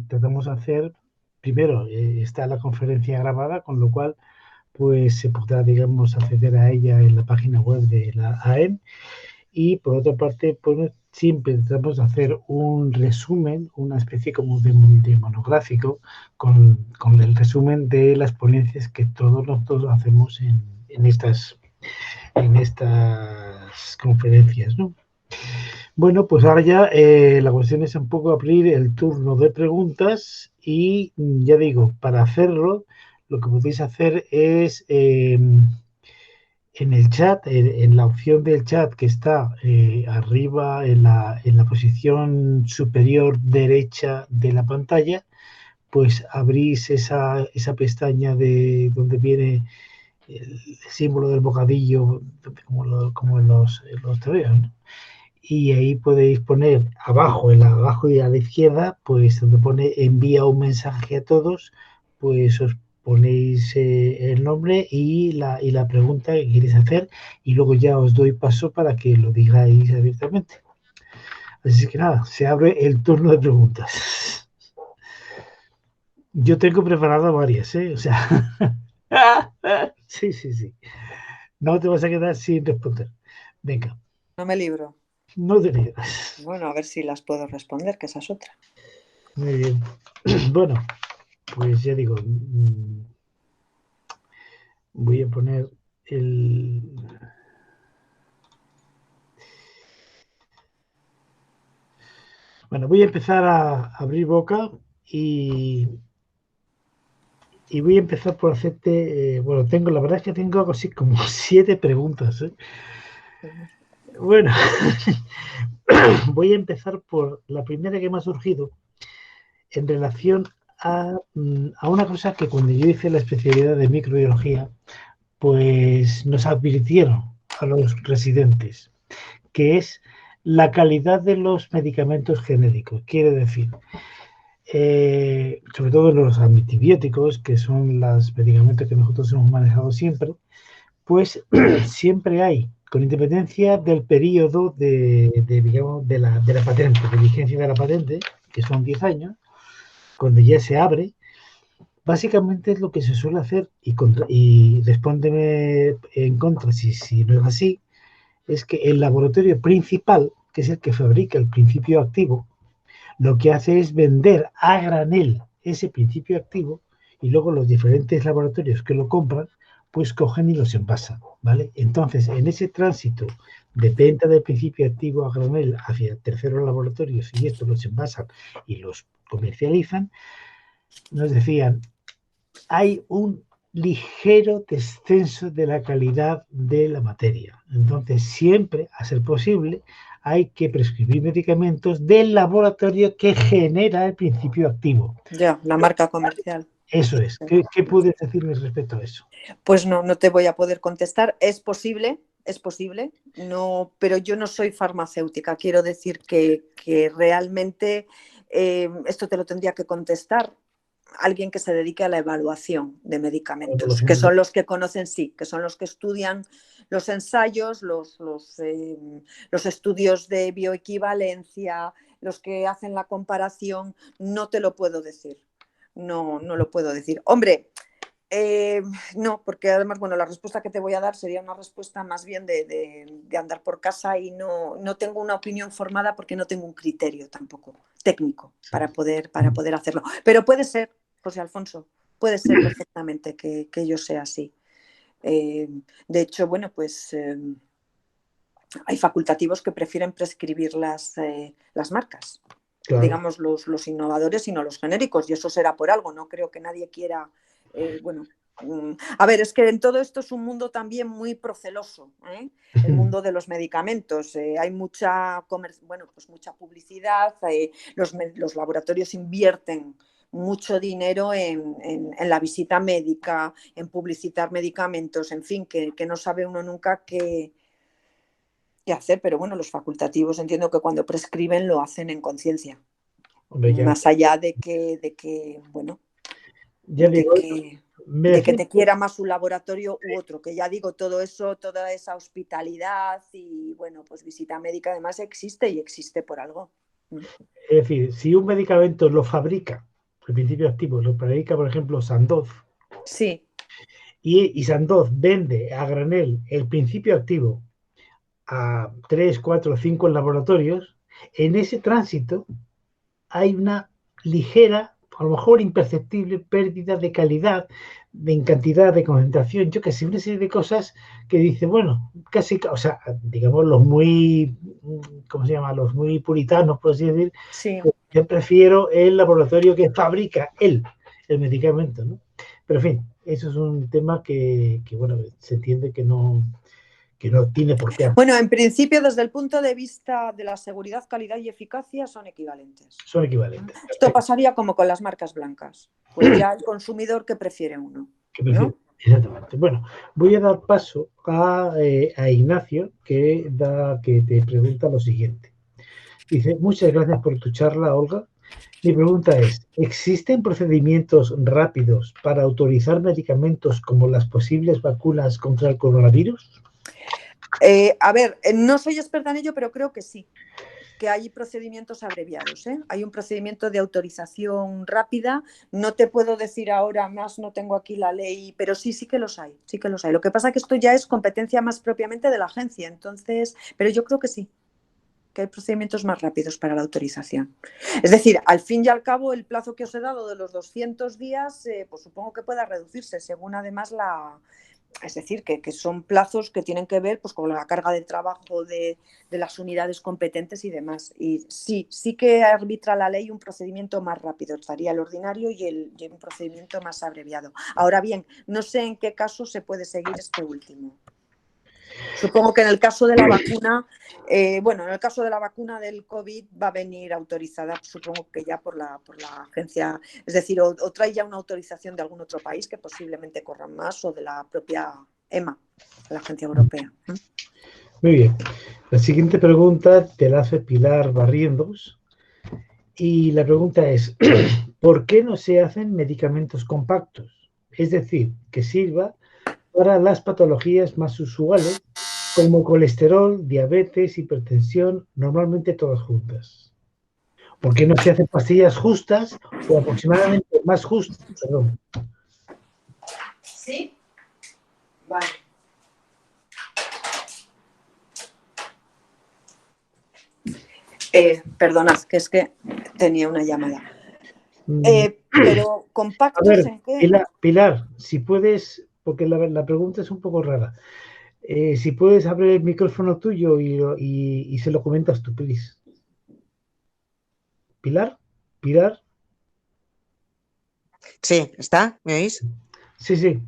tratamos de hacer, primero está la conferencia grabada, con lo cual pues se podrá, digamos, acceder a ella en la página web de la AEM. Y por otra parte, pues siempre tratamos de hacer un resumen, una especie como de monográfico, con el resumen de las ponencias que todos nosotros hacemos en estas conferencias, ¿no? Bueno, pues ahora ya la cuestión es un poco abrir el turno de preguntas y ya digo, para hacerlo, lo que podéis hacer es en el chat, en la opción del chat que está arriba en la posición superior derecha de la pantalla, pues abrís esa pestaña de donde viene el símbolo del bocadillo, como en los tebeos, ¿no? Y ahí podéis poner abajo y a la izquierda, pues donde pone envía un mensaje a todos, pues os ponéis el nombre y la pregunta que queréis hacer, y luego ya os doy paso para que lo digáis abiertamente. Así que nada, se abre el turno de preguntas. Yo tengo preparado varias, ¿eh? O sea, sí. No te vas a quedar sin responder. Venga, No me libro. no te digas. Bueno, a ver si las puedo responder, que esa es otra. Muy bien. Bueno, pues ya digo, voy a poner el... Bueno, voy a empezar a abrir boca y voy a empezar por hacerte... bueno, la verdad es que tengo algo así como 7 preguntas, ¿eh? Bueno, voy a empezar por la primera que me ha surgido en relación a una cosa que cuando yo hice la especialidad de microbiología, pues nos advirtieron a los residentes, que es la calidad de los medicamentos genéricos. Quiere decir, sobre todo los antibióticos, que son los medicamentos que nosotros hemos manejado siempre, pues siempre hay, con independencia del periodo digamos, de la patente, de vigencia de la patente, que son 10 años, cuando ya se abre, básicamente es lo que se suele hacer, y respóndeme en contra si no es así, es que el laboratorio principal, que es el que fabrica el principio activo, lo que hace es vender a granel ese principio activo, y luego los diferentes laboratorios que lo compran, pues cogen y los envasan, ¿vale? Entonces, en ese tránsito de venta del principio activo a granel hacia terceros laboratorios, y estos los envasan y los comercializan, nos decían, hay un ligero descenso de la calidad de la materia. Entonces, siempre, a ser posible, hay que prescribir medicamentos del laboratorio que genera el principio activo. Ya, la marca comercial. Eso es. ¿Qué puedes decirme respecto a eso? Pues no te voy a poder contestar. Es posible, no, pero yo no soy farmacéutica. Quiero decir que realmente esto te lo tendría que contestar alguien que se dedique a la evaluación de medicamentos, que son los que conocen, sí, que son los que estudian los ensayos, los estudios de bioequivalencia, los que hacen la comparación. No te lo puedo decir. No lo puedo decir. Hombre, no, porque además, bueno, la respuesta que te voy a dar sería una respuesta más bien de andar por casa, y no tengo una opinión formada porque no tengo un criterio tampoco técnico para poder hacerlo. Pero puede ser, José Alfonso, puede ser perfectamente que yo sea así. De hecho, bueno, pues hay facultativos que prefieren prescribir las marcas, claro, digamos los innovadores y no los genéricos, y eso será por algo. No creo que nadie quiera, a ver, es que en todo esto es un mundo también muy proceloso, ¿eh? El mundo de los medicamentos. Hay mucha publicidad, los laboratorios invierten mucho dinero en la visita médica, en publicitar medicamentos, en fin, que no sabe uno nunca qué hacer, pero bueno, los facultativos entiendo que cuando prescriben lo hacen en conciencia. Más allá de que bueno, ya digo, de que te quiera más un laboratorio u otro, que ya digo, todo eso, toda esa hospitalidad y bueno, pues visita médica además existe, y existe por algo. Es decir, si un medicamento lo fabrica, el principio activo lo fabrica, por ejemplo, Sandoz, sí, y Sandoz vende a granel el principio activo a 3, 4, 5 laboratorios, en ese tránsito hay una ligera, a lo mejor imperceptible, pérdida de calidad, en cantidad, de concentración, yo que sé, una serie de cosas que dice, bueno, casi, o sea, digamos, los muy, ¿cómo se llama? Los muy puritanos, por así decir, sí. Pues yo prefiero el laboratorio que fabrica el medicamento, ¿no? Pero en fin, eso es un tema que bueno, se entiende que no que no tiene por qué. Bueno, en principio, desde el punto de vista de la seguridad, calidad y eficacia, son equivalentes. Son equivalentes. Esto pasaría como con las marcas blancas. Pues ya el consumidor que prefiere uno, ¿no? Exactamente. Bueno, voy a dar paso a Ignacio, que te pregunta lo siguiente. Dice, muchas gracias por tu charla, Olga. Mi pregunta es, ¿existen procedimientos rápidos para autorizar medicamentos como las posibles vacunas contra el coronavirus? A ver, no soy experta en ello, pero creo que sí, que hay procedimientos abreviados, ¿eh? Hay un procedimiento de autorización rápida. No te puedo decir ahora más, no tengo aquí la ley, pero sí que los hay, sí que los hay. Lo que pasa es que esto ya es competencia más propiamente de la agencia, entonces, pero yo creo que sí, que hay procedimientos más rápidos para la autorización. Es decir, al fin y al cabo, el plazo que os he dado de los 200 días, pues supongo que pueda reducirse, según además es decir, que son plazos que tienen que ver pues, con la carga de trabajo de las unidades competentes y demás. Y sí que arbitra la ley un procedimiento más rápido, estaría el ordinario y un procedimiento más abreviado. Ahora bien, no sé en qué caso se puede seguir este último. Supongo que en el caso de la vacuna, en el caso de la vacuna del COVID va a venir autorizada, supongo que ya por la agencia, es decir, o trae ya una autorización de algún otro país que posiblemente corran más, o de la propia EMA, la agencia europea. Muy bien. La siguiente pregunta te la hace Pilar Barrientos. Y la pregunta es, ¿por qué no se hacen medicamentos compactos? Es decir, que sirva para las patologías más usuales, como colesterol, diabetes, hipertensión, normalmente todas juntas. ¿Por qué no se hacen pastillas justas o aproximadamente más justas? Perdón. Sí, vale. Perdonad, que es que tenía una llamada. Pero compactos, a ver, ¿en qué? Pilar, si puedes, porque la pregunta es un poco rara. Si puedes abrir el micrófono tuyo y se lo comentas tú, please. ¿Pilar? ¿Pilar? Sí, ¿está? ¿Me oís? Sí, sí.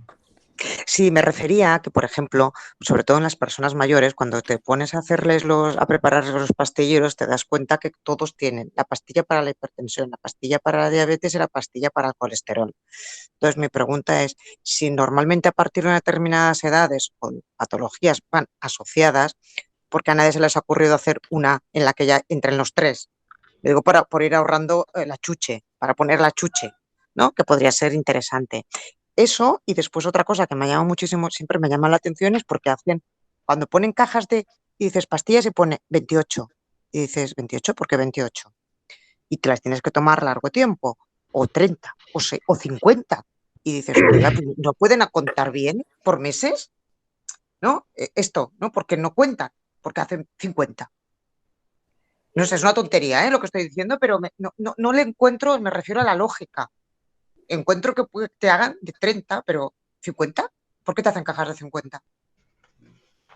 Sí, me refería a que, por ejemplo, sobre todo en las personas mayores, cuando te pones a prepararles los pastilleros, te das cuenta que todos tienen la pastilla para la hipertensión, la pastilla para la diabetes y la pastilla para el colesterol. Entonces, mi pregunta es, si normalmente a partir de determinadas edades o patologías van asociadas, ¿por qué a nadie se les ha ocurrido hacer una en la que ya entren los tres? Le digo por ir ahorrando la chuche, para poner la chuche, ¿no? Que podría ser interesante. Eso, y después otra cosa que me llama muchísimo, siempre me llama la atención, es porque cuando ponen cajas y dices pastillas y pone 28, y dices 28, ¿por qué 28? Y te las tienes que tomar largo tiempo, o 30, o 50, y dices, oiga, pues ¿no pueden contar bien por meses? ¿No? Esto, ¿no? Porque no cuentan, porque hacen 50. No sé, es una tontería, lo que estoy diciendo, pero no le encuentro, me refiero a la lógica. Encuentro que te hagan de 30, pero 50, ¿por qué te hacen cajas de 50?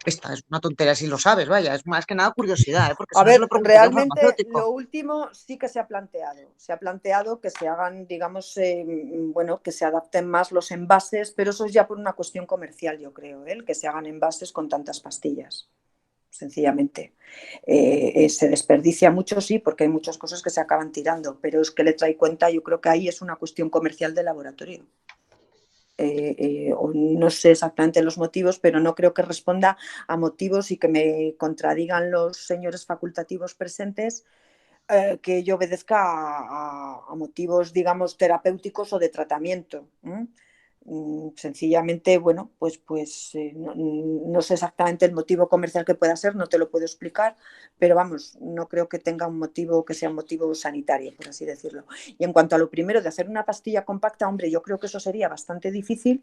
Esta es una tontería, si lo sabes, vaya, es más que nada curiosidad, porque A si no se ver, lo preguntaría a un realmente farmacéutico. lo último sí que se ha planteado. Se ha planteado que se hagan, digamos, que se adapten más los envases, pero eso es ya por una cuestión comercial, yo creo, el que se hagan envases con tantas pastillas, sencillamente. Se desperdicia mucho, sí, porque hay muchas cosas que se acaban tirando, pero es que le trae cuenta, yo creo que ahí es una cuestión comercial del laboratorio. No sé exactamente los motivos, pero no creo que responda a motivos y que me contradigan los señores facultativos presentes, que yo obedezca a motivos, digamos, terapéuticos o de tratamiento. Sencillamente, bueno, no sé exactamente el motivo comercial que pueda ser, no te lo puedo explicar, pero vamos, no creo que tenga un motivo que sea un motivo sanitario, por así decirlo. Y en cuanto a lo primero de hacer una pastilla compacta, hombre, yo creo que eso sería bastante difícil,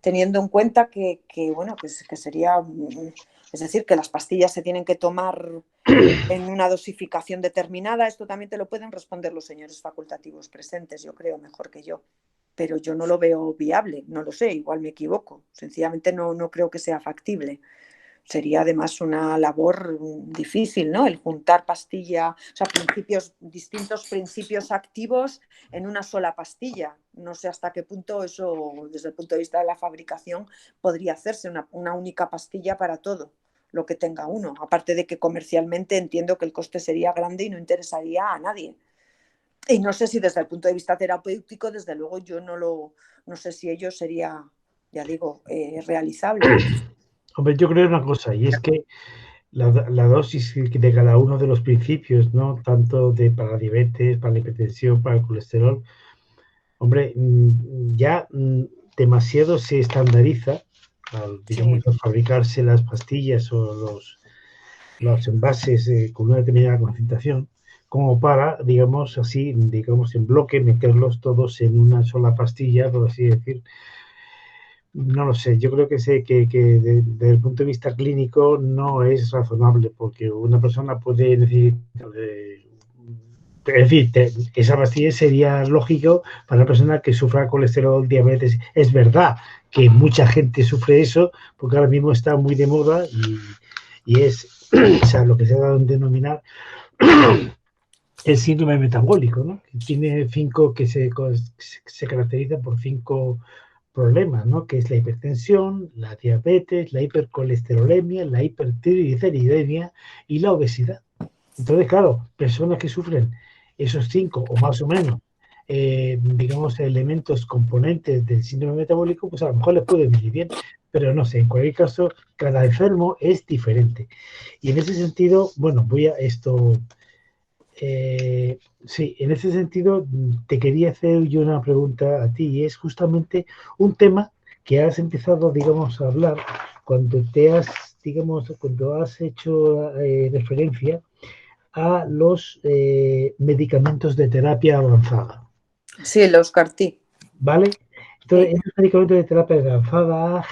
teniendo en cuenta que sería, es decir, que las pastillas se tienen que tomar en una dosificación determinada. Esto también te lo pueden responder los señores facultativos presentes, yo creo, mejor que yo. Pero yo no lo veo viable, no lo sé, igual me equivoco. Sencillamente no creo que sea factible. Sería además una labor difícil, ¿no? El juntar pastilla, o sea, distintos principios activos en una sola pastilla. No sé hasta qué punto eso, desde el punto de vista de la fabricación, podría hacerse una única pastilla para todo. lo que tenga uno. Aparte de que comercialmente entiendo que el coste sería grande y no interesaría a nadie. Y no sé si desde el punto de vista terapéutico, desde luego yo no sé si ello sería, ya digo, realizable. Hombre, yo creo una cosa, y es que la dosis de cada uno de los principios, ¿no? Tanto para la diabetes, para la hipertensión, para el colesterol, hombre, ya demasiado se estandariza digamos, al fabricarse las pastillas o los envases con una determinada concentración, como para, digamos así, digamos en bloque, meterlos todos en una sola pastilla, por así decir. No lo sé, yo creo que desde el punto de vista clínico no es razonable, porque una persona puede necesitar, es decir, esa pastilla sería lógico para una persona que sufra colesterol, diabetes. Es verdad que mucha gente sufre eso, porque ahora mismo está muy de moda y es, o sea, lo que se ha dado en denominar el síndrome metabólico, ¿no? Que tiene se caracteriza por 5 problemas, ¿no? Que es la hipertensión, la diabetes, la hipercolesterolemia, la hipertrigliceridemia y la obesidad. Entonces, claro, personas que sufren esos 5 o más o menos, digamos, elementos componentes del síndrome metabólico, pues a lo mejor les puede venir bien, pero no sé, en cualquier caso, cada enfermo es diferente. Y en ese sentido, bueno, sí, en ese sentido te quería hacer yo una pregunta a ti y es justamente un tema que has empezado, digamos, a hablar cuando has hecho referencia a los medicamentos de terapia avanzada. Sí, los CAR-T. ¿Vale? Entonces, esos medicamentos de terapia avanzada,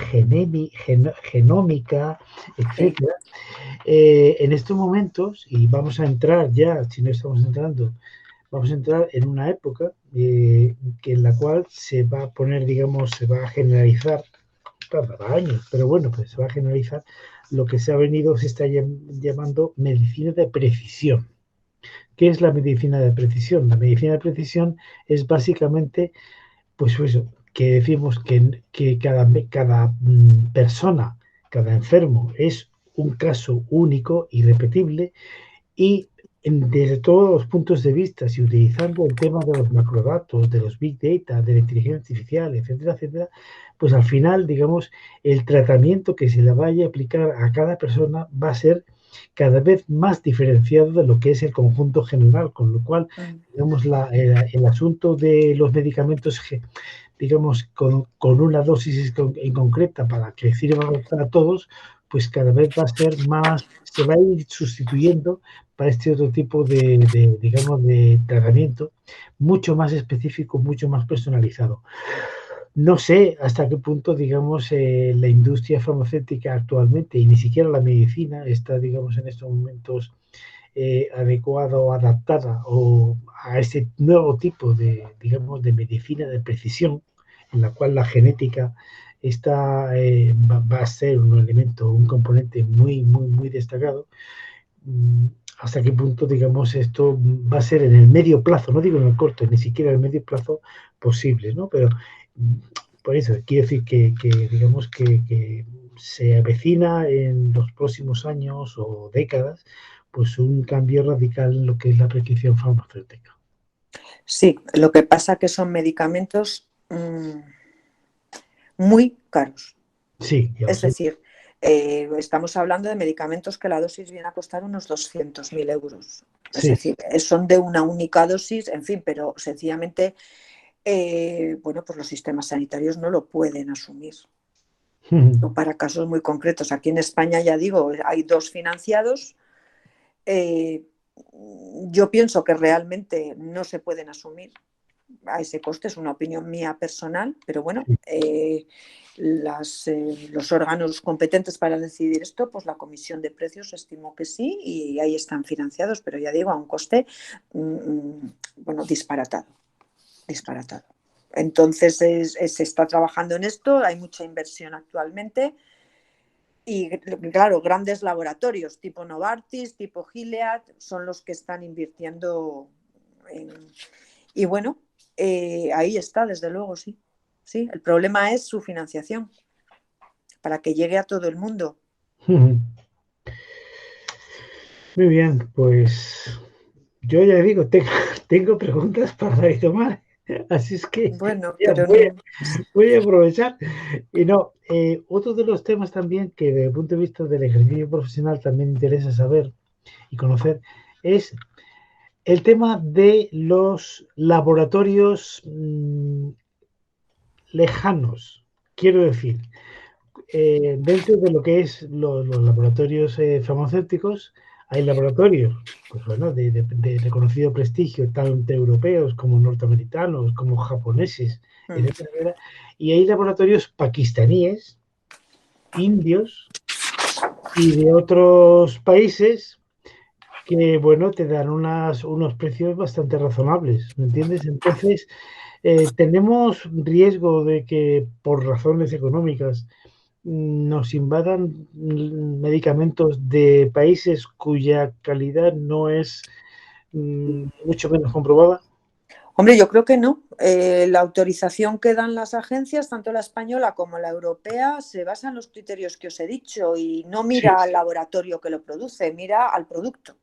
genómica, etcétera, en estos momentos, y vamos a entrar ya, si no estamos entrando, vamos a entrar en una época en la cual se va a poner, digamos, se va a generalizar, tardará años, pero bueno, pues se va a generalizar lo que se está llamando medicina de precisión. ¿Qué es la medicina de precisión? La medicina de precisión es básicamente, pues eso, que decimos que cada persona, cada enfermo es un caso único, irrepetible, y desde todos los puntos de vista, si utilizando el tema de los macrodatos, de los big data, de la inteligencia artificial, etcétera, etcétera, pues al final, digamos, el tratamiento que se le vaya a aplicar a cada persona va a ser cada vez más diferenciado de lo que es el conjunto general, con lo cual, digamos, el asunto de los medicamentos, digamos, con una dosis en concreta para que sirva para todos, pues cada vez va a ser más, se va a ir sustituyendo para este otro tipo digamos, de tratamiento mucho más específico, mucho más personalizado. No sé hasta qué punto, digamos, la industria farmacéutica actualmente y ni siquiera la medicina está, digamos, en estos momentos adecuada o adaptada a este nuevo tipo digamos, de medicina de precisión, en la cual la genética va a ser un elemento, un componente muy, muy, muy destacado. Hasta qué punto, digamos, esto va a ser en el medio plazo, no digo en el corto, ni siquiera en el medio plazo posible, ¿no? Pero por eso quiero decir digamos, que se avecina en los próximos años o décadas, pues un cambio radical en lo que es la prescripción farmacéutica. Sí, lo que pasa que son medicamentos muy caros. Sí, es decir, estamos hablando de medicamentos que la dosis viene a costar unos 200.000 euros. Es sí. decir, son de una única dosis, en fin, pero sencillamente, bueno, pues los sistemas sanitarios no lo pueden asumir. O para casos muy concretos. Aquí en España, ya digo, hay 2 financiados. Yo pienso que realmente no se pueden asumir a ese coste, es una opinión mía personal, pero bueno, los órganos competentes para decidir esto, pues la Comisión de Precios estimó que sí y ahí están financiados, pero ya digo, a un coste, bueno, disparatado. Entonces se está trabajando en esto, hay mucha inversión actualmente y claro, grandes laboratorios tipo Novartis, tipo Gilead, son los que están invirtiendo y bueno, ahí está, desde luego, sí. Sí, el problema es su financiación para que llegue a todo el mundo. Muy bien, pues yo ya digo, tengo preguntas para dar y tomar, así es que Bueno, ya pero no. voy a aprovechar. Y no, otro de los temas también que desde el punto de vista del ejercicio profesional también interesa saber y conocer es el tema de los laboratorios lejanos. Quiero decir, dentro de lo que es los laboratorios farmacéuticos, hay laboratorios, pues bueno, de reconocido prestigio, tanto europeos como norteamericanos, como japoneses, etcétera, etcétera. Y hay laboratorios pakistaníes, indios y de otros países que, bueno, te dan unos precios bastante razonables, ¿me entiendes? Entonces, tenemos riesgo de que por razones económicas nos invadan medicamentos de países cuya calidad no es mucho menos comprobada. Hombre, yo creo que no. La autorización que dan las agencias, tanto la española como la europea, se basa en los criterios que os he dicho y no mira Sí. al laboratorio que lo produce, mira al producto.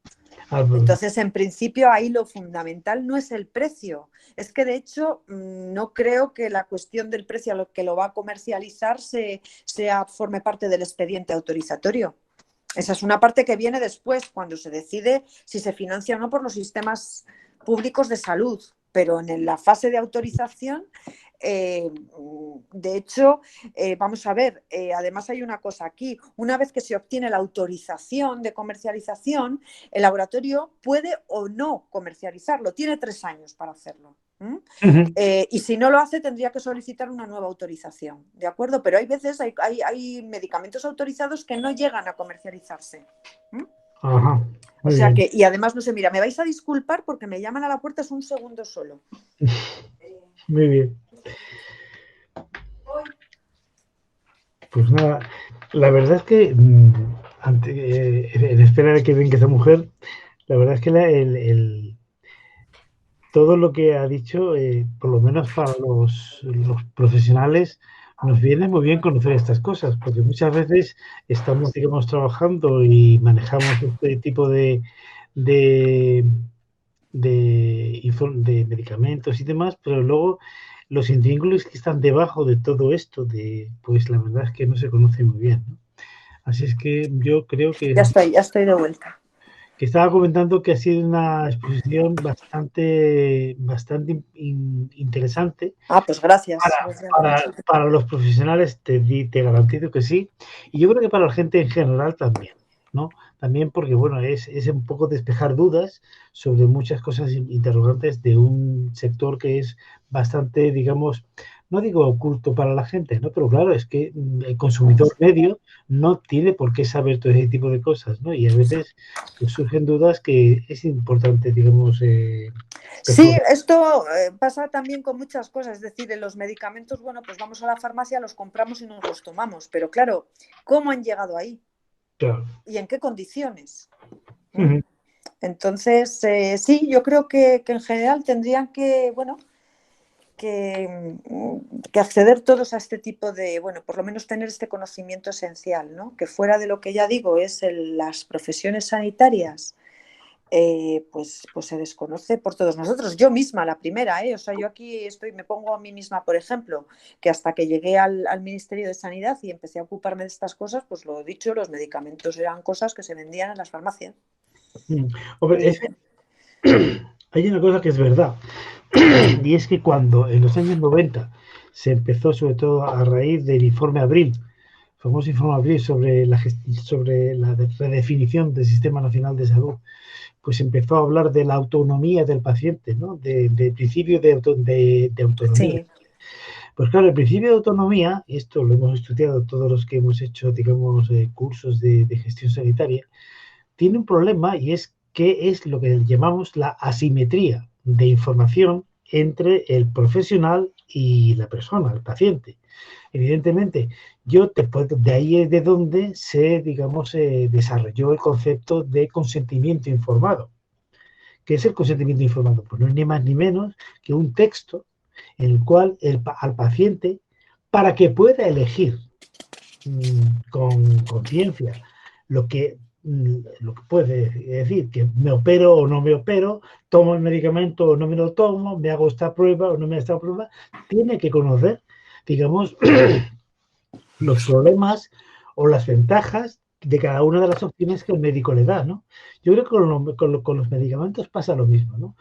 Ah, pues, Entonces, en principio, ahí lo fundamental no es el precio. Es que, de hecho, no creo que la cuestión del precio a lo que lo va a comercializar forme parte del expediente autorizatorio. Esa es una parte que viene después, cuando se decide si se financia o no por los sistemas públicos de salud. Pero en la fase de autorización, de hecho, vamos a ver, además hay una cosa aquí. Una vez que se obtiene la autorización de comercialización, el laboratorio puede o no comercializarlo. Tiene 3 años para hacerlo. Y si no lo hace, tendría que solicitar una nueva autorización, ¿de acuerdo? Pero hay veces, hay medicamentos autorizados que no llegan a comercializarse. Ajá, O sea que, y además, no sé, mira, me vais a disculpar porque me llaman a la puerta, es un segundo solo. Muy bien. Pues nada, la verdad es que en espera de que venga esa mujer, la verdad es que todo lo que ha dicho, por lo menos para los profesionales, nos viene muy bien conocer estas cosas, porque muchas veces estamos, digamos, trabajando y manejamos este tipo de, de medicamentos y demás, pero luego los intríngulos que están debajo de todo esto, pues la verdad es que no se conoce muy bien, ¿no? Así es que yo creo Ya estoy de vuelta. que estaba comentando que ha sido una exposición bastante interesante. Pues gracias. Para los profesionales te garantizo que sí. Y yo creo que para la gente en general también, ¿no? También porque, bueno, es un poco despejar dudas sobre muchas cosas interrogantes de un sector que es bastante, digamos, no digo oculto para la gente, ¿no? Pero claro, es que el consumidor medio no tiene por qué saber todo ese tipo de cosas, ¿no? Y a veces pues, surgen dudas que es importante, digamos. Sí, esto pasa también con muchas cosas. Es decir, en los medicamentos, bueno, pues vamos a la farmacia, los compramos y nos los tomamos. Pero claro, ¿cómo han llegado ahí? Claro. ¿Y en qué condiciones? Entonces, sí, yo creo que en general tendrían que, bueno, que acceder todos a este tipo de, bueno, por lo menos tener este conocimiento esencial, ¿no? Que fuera de lo que ya digo es las profesiones sanitarias, pues se desconoce por todos nosotros. Yo misma, la primera, o sea, yo aquí me pongo a mí misma, por ejemplo, que hasta que llegué al Ministerio de Sanidad y empecé a ocuparme de estas cosas, pues lo he dicho, los medicamentos eran cosas que se vendían en las farmacias. Hombre, hay una cosa que es verdad, y es que cuando en los años 90 se empezó, sobre todo a raíz del informe Abril, el famoso informe Abril sobre la redefinición del Sistema Nacional de Salud, pues empezó a hablar de la autonomía del paciente, ¿no? Del principio de autonomía. Sí. Pues claro, el principio de autonomía, y esto lo hemos estudiado todos los que hemos hecho, digamos, cursos de gestión sanitaria, tiene un problema y es que es lo que llamamos la asimetría de información entre el profesional y la persona, el paciente. Evidentemente, de ahí es de donde digamos, desarrolló el concepto de consentimiento informado. ¿Qué es el consentimiento informado? Pues no es ni más ni menos que un texto en el cual al paciente, para que pueda elegir con conciencia lo que lo que puede decir, que me opero o no me opero, tomo el medicamento o no me lo tomo, me hago esta prueba o no me hago esta prueba, tiene que conocer, digamos, los problemas o las ventajas de cada una de las opciones que el médico le da, ¿no? Yo creo que con los medicamentos pasa lo mismo, ¿no?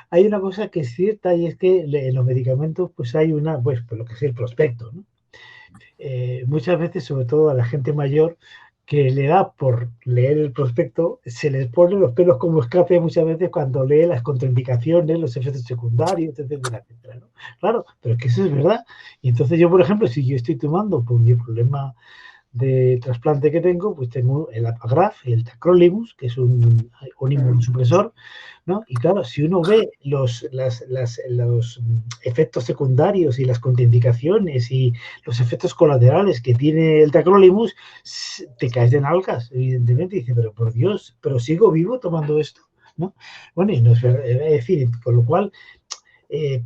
Hay una cosa que es cierta y es que en los medicamentos pues hay pues lo que es el prospecto, ¿no? Muchas veces, sobre todo a la gente mayor, que le da por leer el prospecto, se les ponen los pelos como escape muchas veces cuando lee las contraindicaciones, los efectos secundarios, etcétera, etcétera, ¿no? Claro, pero es que eso es verdad. Y entonces yo, por ejemplo, si yo estoy tomando por mi problema de trasplante que tengo, pues tengo el Apagraf y el Tacrolimus, que es un inmunosupresor, ¿no? Y claro, si uno ve los efectos secundarios y las contraindicaciones y los efectos colaterales que tiene el Tacrolimus, te caes de nalgas, evidentemente, y dices, pero por Dios, pero sigo vivo tomando esto, ¿no? Bueno, y no es decir, con lo cual,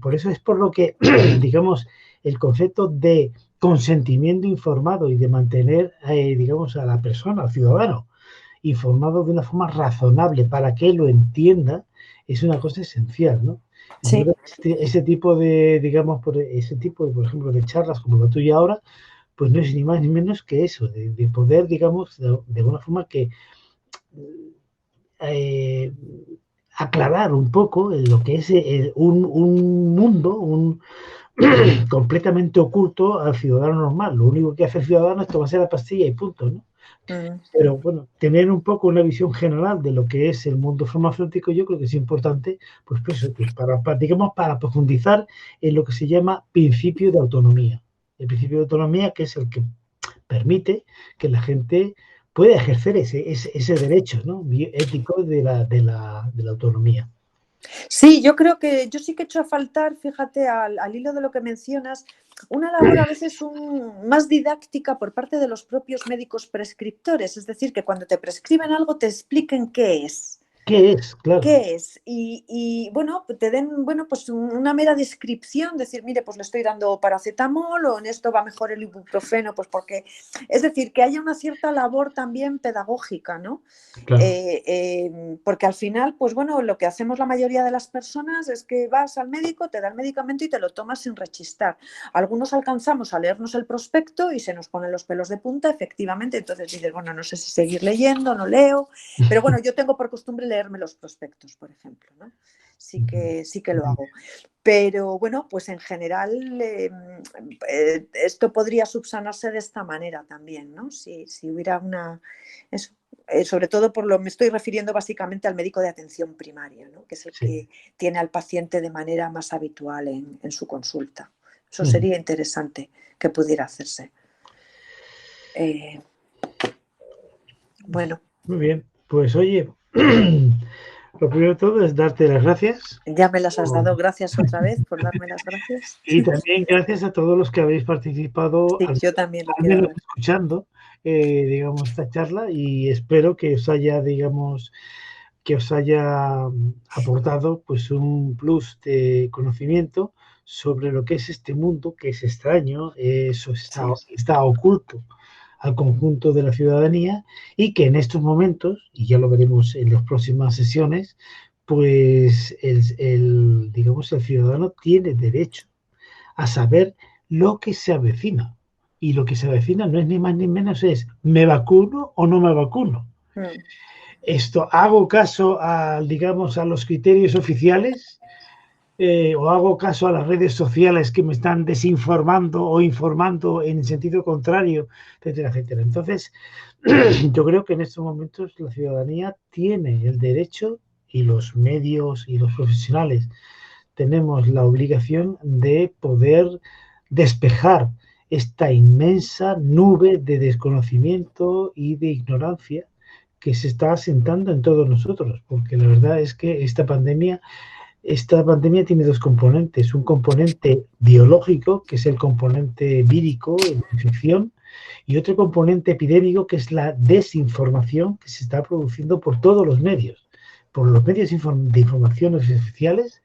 por eso es por lo que, digamos, el concepto de consentimiento informado y de mantener, digamos, a la persona, al ciudadano, informado de una forma razonable para que lo entienda, es una cosa esencial, ¿no? Sí. Ese tipo de, digamos, por ejemplo, de charlas como la tuya ahora, pues no es ni más ni menos que eso, de poder, digamos, de alguna forma que aclarar un poco lo que es un mundo, completamente oculto al ciudadano normal. Lo único que hace el ciudadano es tomarse la pastilla y punto, ¿no? Pero bueno, tener un poco una visión general de lo que es el mundo farmacéutico yo creo que es importante, pues para profundizar en lo que se llama principio de autonomía. El principio de autonomía, que es el que permite que la gente pueda ejercer ese derecho, ¿no?, ético de la autonomía. Sí, yo creo que yo sí que he hecho a faltar, fíjate, al hilo de lo que mencionas, una labor a veces más didáctica por parte de los propios médicos prescriptores, es decir, que cuando te prescriben algo te expliquen qué es. ¿Qué es? Claro. ¿Qué es? Y bueno, te den, bueno, pues una mera descripción, decir, mire, pues le estoy dando paracetamol o en esto va mejor el ibuprofeno, pues porque, es decir, que haya una cierta labor también pedagógica, ¿no? Claro. Porque al final, pues bueno, lo que hacemos la mayoría de las personas es que vas al médico, te da el medicamento y te lo tomas sin rechistar. Algunos alcanzamos a leernos el prospecto y se nos ponen los pelos de punta, efectivamente, entonces dices, bueno, no sé si seguir leyendo, no leo, pero bueno, yo tengo por costumbre leerme los prospectos, por ejemplo, ¿no? Sí que lo hago. Pero bueno, pues en general esto podría subsanarse de esta manera también, ¿no? Si hubiera una... sobre todo me estoy refiriendo básicamente al médico de atención primaria, ¿no?, que es el que tiene al paciente de manera más habitual en su consulta. Eso sería interesante que pudiera hacerse. Bueno. Muy bien, pues oye, lo primero de todo es darte las gracias. Ya me las has dado, gracias otra vez por darme las gracias. Y también gracias a todos los que habéis participado, sí, yo también lo al menos escuchando, digamos, esta charla, y espero que os haya, digamos, que os haya aportado pues un plus de conocimiento sobre lo que es este mundo, que es extraño, eso está oculto al conjunto de la ciudadanía, y que en estos momentos, y ya lo veremos en las próximas sesiones, pues digamos, el ciudadano tiene derecho a saber lo que se avecina. Y lo que se avecina no es ni más ni menos es, ¿me vacuno o no me vacuno? Esto, ¿hago caso digamos, a los criterios oficiales? ¿O hago caso a las redes sociales que me están desinformando o informando en sentido contrario, etcétera, etcétera? Entonces, yo creo que en estos momentos la ciudadanía tiene el derecho, y los medios y los profesionales tenemos la obligación de poder despejar esta inmensa nube de desconocimiento y de ignorancia que se está asentando en todos nosotros, porque la verdad es que esta pandemia tiene dos componentes, un componente biológico, que es el componente vírico, la infección, y otro componente epidémico, que es la desinformación que se está produciendo por todos los medios, por los medios de información oficiales,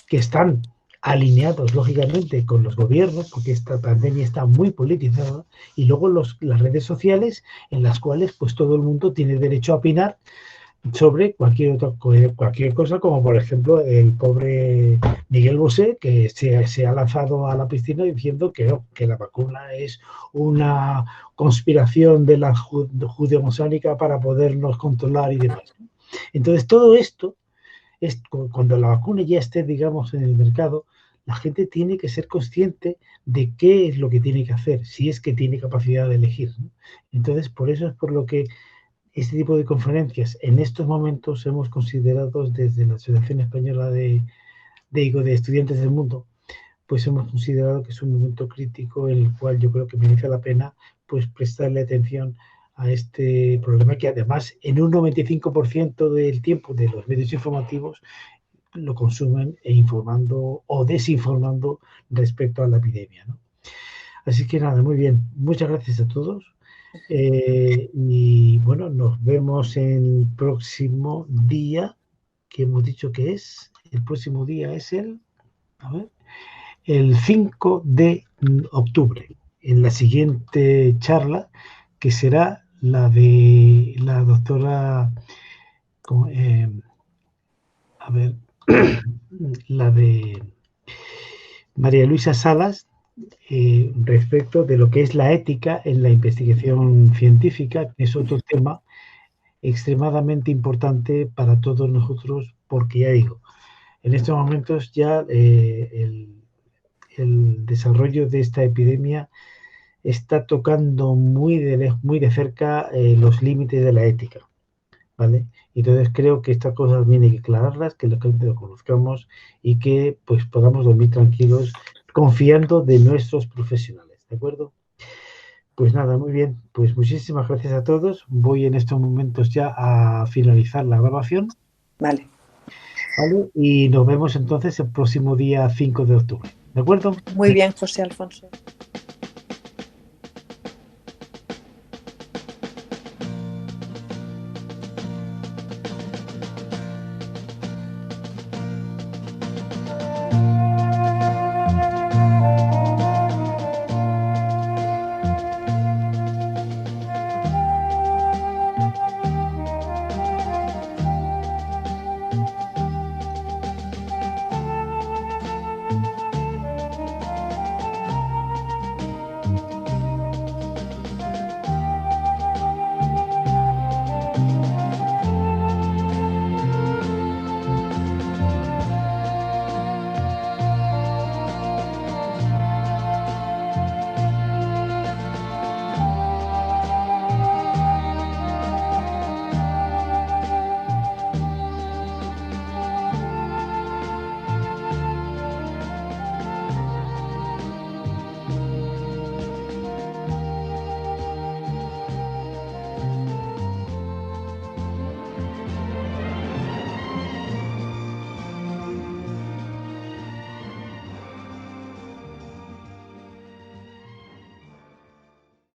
que están alineados lógicamente con los gobiernos, porque esta pandemia está muy politizada, y luego las redes sociales en las cuales pues todo el mundo tiene derecho a opinar sobre cualquier cosa, como por ejemplo el pobre Miguel Bosé, que se ha lanzado a la piscina diciendo que no, que la vacuna es una conspiración de la judeo-masónica para podernos controlar y demás. Entonces todo esto es, cuando la vacuna ya esté, digamos, en el mercado, la gente tiene que ser consciente de qué es lo que tiene que hacer, si es que tiene capacidad de elegir, ¿no? Entonces, por eso es por lo que este tipo de conferencias en estos momentos hemos considerado desde la Asociación Española de Estudiantes del Mundo, pues hemos considerado que es un momento crítico en el cual yo creo que merece la pena pues prestarle atención a este problema, que además en un 95% del tiempo de los medios informativos lo consumen informando o desinformando respecto a la epidemia, ¿no? Así que nada, muy bien. Muchas gracias a todos. Y bueno, nos vemos el próximo día, que hemos dicho que es. El próximo día es el 5 de octubre, en la siguiente charla, que será la de la doctora, la de María Luisa Salas, respecto de lo que es la ética en la investigación científica, que es otro tema extremadamente importante para todos nosotros, porque ya digo, en estos momentos ya el desarrollo de esta epidemia está tocando muy de cerca los límites de la ética, ¿vale? Entonces creo que estas cosas también hay que aclararlas, que lo conozcamos y que pues podamos dormir tranquilos confiando de nuestros profesionales, ¿de acuerdo? Pues nada, muy bien, pues muchísimas gracias a todos. Voy en estos momentos ya a finalizar la grabación. Vale. ¿Vale? Y nos vemos entonces el próximo día 5 de octubre, ¿de acuerdo? Muy bien, José Alfonso.